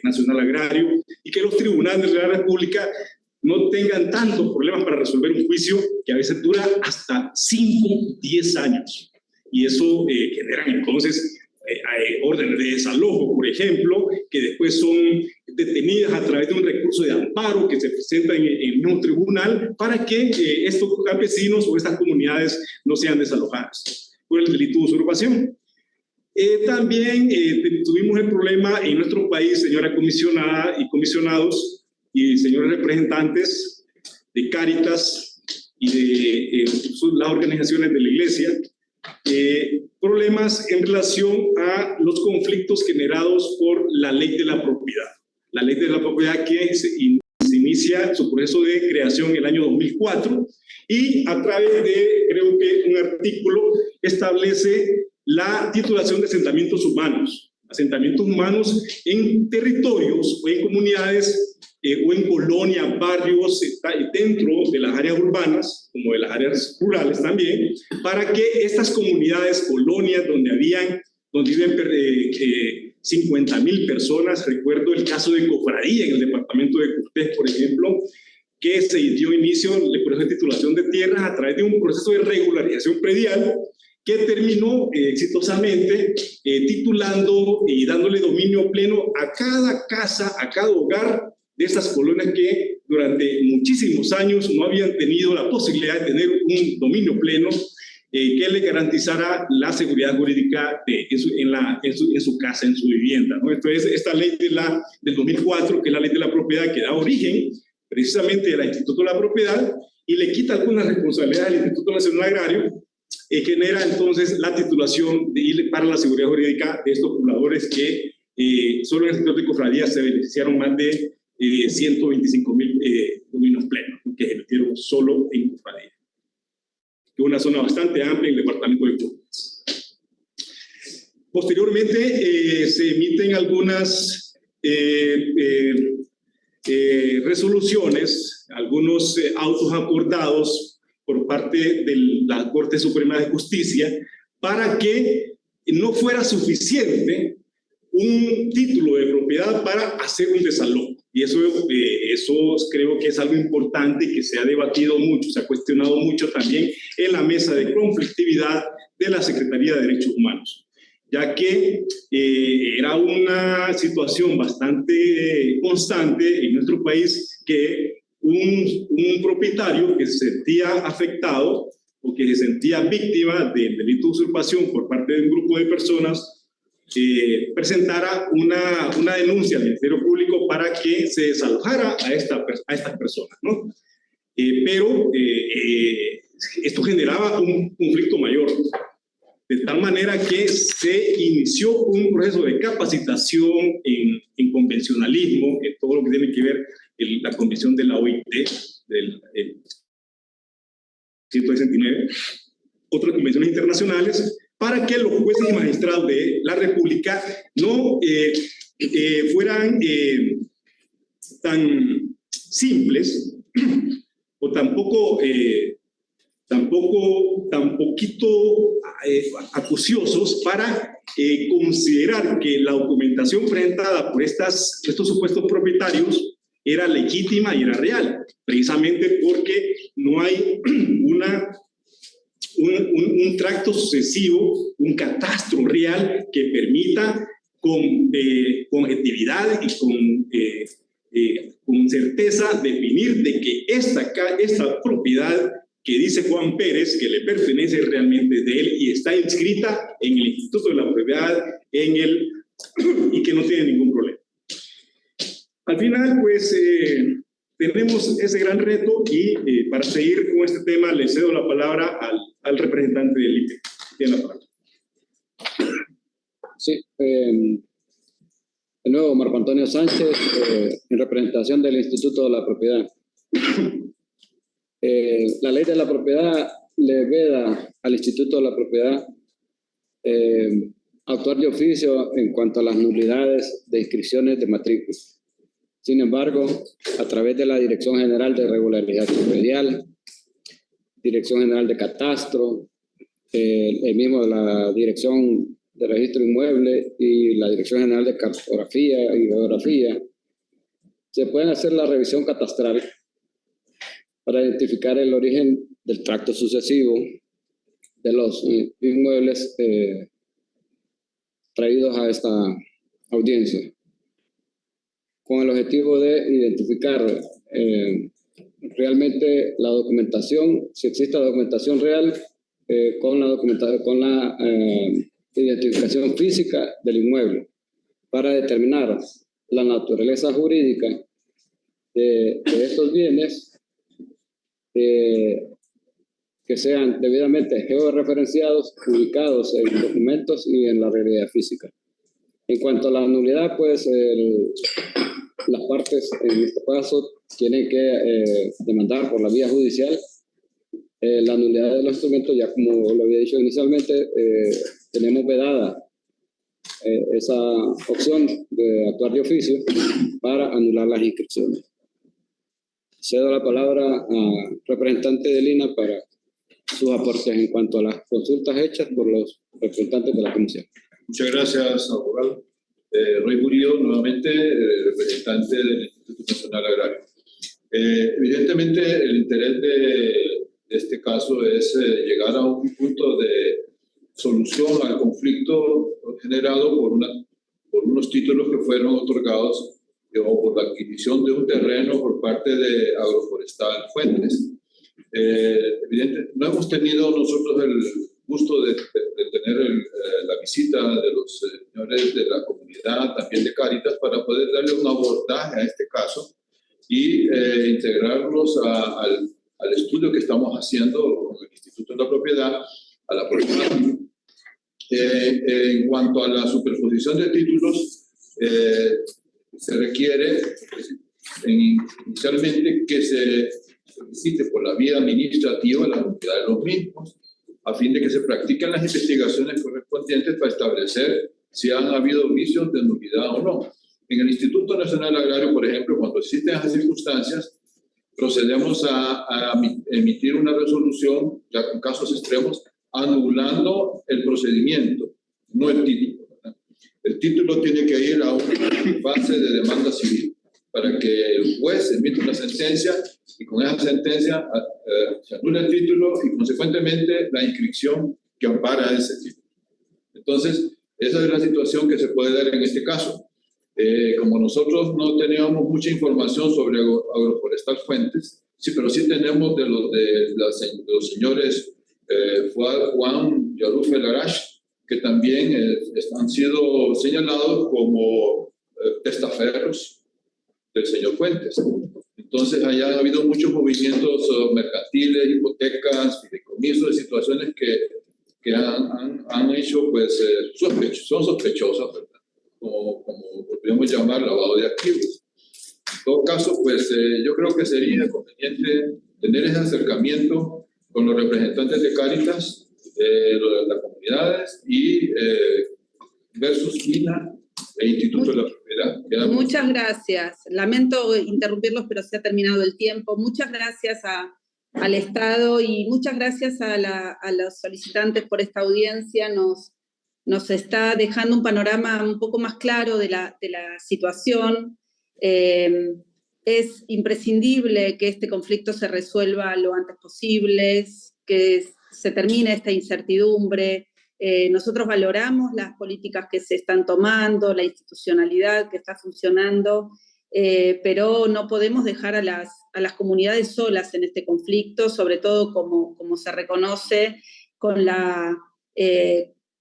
Nacional Agrario, y que los tribunales de la República no tengan tantos problemas para resolver un juicio que a veces dura hasta 5, 10 años. Y eso genera entonces órdenes de desalojo, por ejemplo, que después son detenidas a través de un recurso de amparo que se presenta en un tribunal para que estos campesinos o estas comunidades no sean desalojadas por el delito de usurpación. También tuvimos el problema en nuestro país, señora comisionada y comisionados y señores representantes de Cáritas y de las organizaciones de la Iglesia, problemas en relación a los conflictos generados por la ley de la propiedad. La ley de la propiedad que se inicia su proceso de creación en el año 2004 y a través de, creo que un artículo establece la titulación de asentamientos humanos en territorios o en comunidades o en colonias, barrios, dentro de las áreas urbanas, como de las áreas rurales también, para que estas comunidades, colonias donde viven 50,000 personas, recuerdo el caso de Cofradía en el departamento de Cortés, por ejemplo, que se dio inicio al proceso de titulación de tierras a través de un proceso de regularización predial que terminó exitosamente titulando y dándole dominio pleno a cada casa, a cada hogar de estas colonias que durante muchísimos años no habían tenido la posibilidad de tener un dominio pleno que le garantizara la seguridad jurídica en su casa, en su vivienda, ¿no? Entonces, esta ley del 2004, que es la ley de la propiedad, que da origen precisamente al Instituto de la Propiedad y le quita algunas responsabilidades al Instituto Nacional Agrario, genera entonces la titulación para la seguridad jurídica de estos pobladores que solo en el sector de Cofradía se beneficiaron más de 125,000 dominios plenos que se emitieron solo en Cofradía, que es una zona bastante amplia en el departamento de Cortés. Posteriormente se emiten algunas resoluciones, algunos autos acordados por parte de la Corte Suprema de Justicia para que no fuera suficiente un título de propiedad para hacer un desalojo. Y eso creo que es algo importante que se ha debatido mucho, se ha cuestionado mucho también en la mesa de conflictividad de la Secretaría de Derechos Humanos, ya que era una situación bastante constante en nuestro país que un propietario que se sentía afectado o que se sentía víctima del delito de usurpación por parte de un grupo de personas presentara una denuncia al Ministerio Público para que se desalojara a estas personas, ¿no? Pero esto generaba un conflicto mayor, de tal manera que se inició un proceso de capacitación en convencionalismo, en todo lo que tiene que ver la convención de la OIT, del 169, otras convenciones internacionales, para que los jueces y magistrados de la República no fueran tan simples o tampoco tan poquito acuciosos para considerar que la documentación presentada por estos supuestos propietarios era legítima y era real, precisamente porque no hay un tracto sucesivo, un catastro real que permita con objetividad y con certeza definir de que esta propiedad que dice Juan Pérez que le pertenece realmente de él y está inscrita en el Instituto de la Propiedad y que no tiene ningún problema. Al final, pues, tenemos ese gran reto y para seguir con este tema le cedo la palabra al representante del IPE. Tiene la palabra. Sí, de nuevo, Marco Antonio Sánchez, en representación del Instituto de la Propiedad. La ley de la propiedad le veda al Instituto de la Propiedad actuar de oficio en cuanto a las nulidades de inscripciones de matrícula. Sin embargo, a través de la Dirección General de Regularización Predial, Dirección General de Catastro, el mismo de la Dirección de Registro Inmueble y la Dirección General de Cartografía y Geografía, se puede hacer la revisión catastral para identificar el origen del tracto sucesivo de los inmuebles traídos a esta audiencia, con el objetivo de identificar realmente la documentación, si existe la documentación real, con la identificación física del inmueble, para determinar la naturaleza jurídica de estos bienes, que sean debidamente georreferenciados, ubicados en documentos y en la realidad física. En cuanto a la nulidad, pues las partes en este caso tienen que demandar por la vía judicial la nulidad de los instrumentos. Ya como lo había dicho inicialmente, tenemos vedada esa opción de actuar de oficio para anular las inscripciones. Cedo la palabra al representante de Lina para sus aportes en cuanto a las consultas hechas por los representantes de la comisión. Muchas gracias, abogado. Roy Murillo, nuevamente, representante del Instituto Nacional Agrario. Evidentemente, el interés de este caso es llegar a un punto de solución al conflicto generado por unos títulos que fueron otorgados o por la adquisición de un terreno por parte de Agroforestal Fuentes. Evidentemente, no hemos tenido nosotros el gusto de tener la visita de los señores de la comunidad, también de Cáritas, para poder darle un abordaje a este caso y integrarlos al estudio que estamos haciendo con el Instituto de la Propiedad, a la problemática. En cuanto a la superposición de títulos, se requiere inicialmente que se solicite por la vía administrativa la nulidad de los mismos, a fin de que se practiquen las investigaciones correspondientes para establecer si han habido vicios de nulidad o no. En el Instituto Nacional Agrario, por ejemplo, cuando existen esas circunstancias, procedemos a emitir una resolución, ya con casos extremos, anulando el procedimiento, no el título. El título tiene que ir a una fase de demanda civil para que el juez emita una sentencia y con esa sentencia se anula el título y consecuentemente la inscripción que ampara ese título. Entonces, esa es la situación que se puede dar en este caso. Como nosotros no teníamos mucha información sobre Agroforestal Fuentes, sí, pero sí tenemos de los señores Juan Yarufe Larash, que también han sido señalados como testaferros del señor Fuentes. Entonces, allá ha habido muchos movimientos mercantiles, hipotecas, fideicomisos, de situaciones que han hecho, pues, son sospechosas, ¿verdad? Como podríamos llamar lavado de activos. En todo caso, pues, yo creo que sería conveniente tener ese acercamiento con los representantes de Cáritas, las comunidades y versus INA e Instituto de la Propiedad. Muchas gracias. Lamento interrumpirlos, pero se ha terminado el tiempo. Muchas gracias al Estado y muchas gracias a los solicitantes por esta audiencia. Nos está dejando un panorama un poco más claro de la situación. Es imprescindible que este conflicto se resuelva lo antes posible, que se termine esta incertidumbre. Nosotros valoramos las políticas que se están tomando, la institucionalidad que está funcionando, pero no podemos dejar a las comunidades solas en este conflicto, sobre todo como se reconoce con la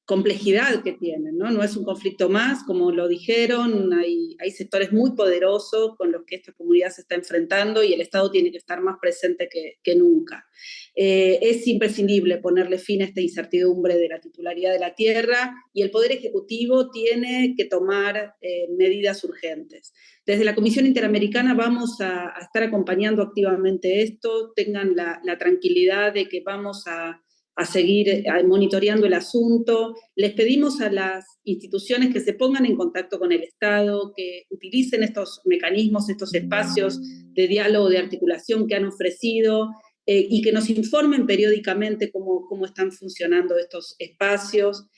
complejidad que tienen, ¿no? No es un conflicto más, como lo dijeron, hay sectores muy poderosos con los que esta comunidad se está enfrentando y el Estado tiene que estar más presente que nunca. Es imprescindible ponerle fin a esta incertidumbre de la titularidad de la tierra y el Poder Ejecutivo tiene que tomar medidas urgentes. Desde la Comisión Interamericana vamos a estar acompañando activamente esto, tengan la tranquilidad de que vamos a seguir monitoreando el asunto. Les pedimos a las instituciones que se pongan en contacto con el Estado, que utilicen estos mecanismos, estos espacios de diálogo, de articulación que han ofrecido, y que nos informen periódicamente cómo están funcionando estos espacios.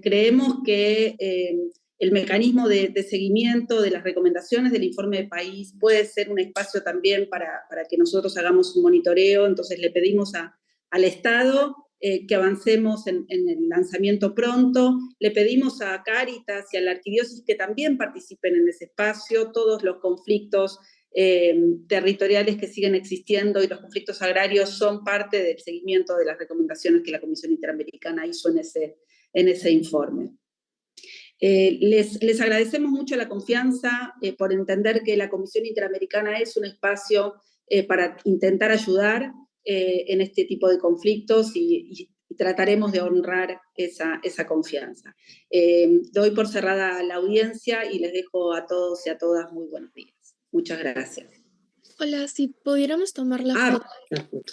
Creemos que el mecanismo de seguimiento de las recomendaciones del informe de país puede ser un espacio también para que nosotros hagamos un monitoreo. Entonces le pedimos al Estado que avancemos en el lanzamiento pronto. Le pedimos a Cáritas y a la Arquidiócesis que también participen en ese espacio. Todos los conflictos territoriales que siguen existiendo y los conflictos agrarios son parte del seguimiento de las recomendaciones que la Comisión Interamericana hizo en ese informe. Les agradecemos mucho la confianza por entender que la Comisión Interamericana es un espacio para intentar ayudar en este tipo de conflictos y trataremos de honrar esa confianza. Doy por cerrada la audiencia y les dejo a todos y a todas muy buenos días. Muchas gracias. Hola, si pudiéramos tomar la foto.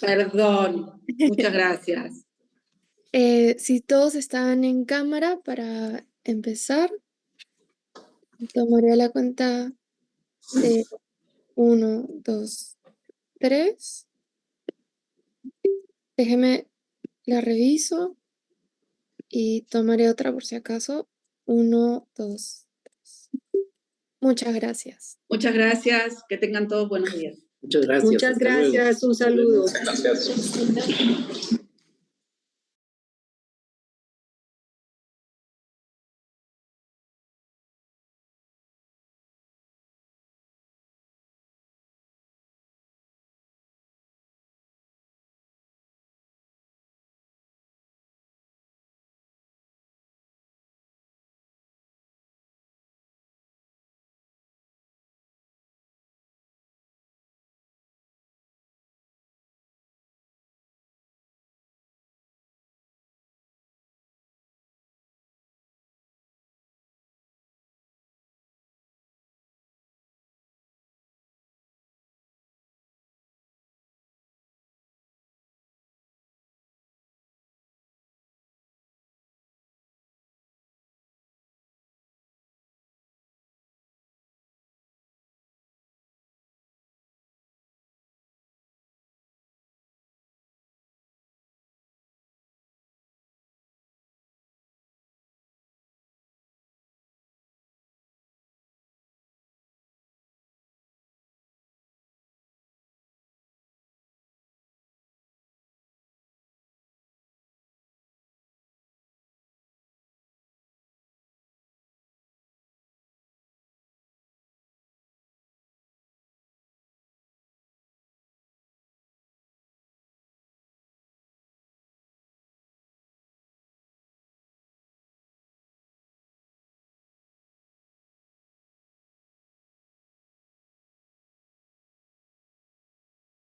Perdón, muchas gracias. Si todos están en cámara para empezar, tomaré la cuenta de 1, 2, 3. Déjeme, la reviso y tomaré otra por si acaso. 1, 2, 3. Muchas gracias. Muchas gracias, que tengan todos buenos días. Muchas gracias. Muchas gracias, un saludo. Gracias.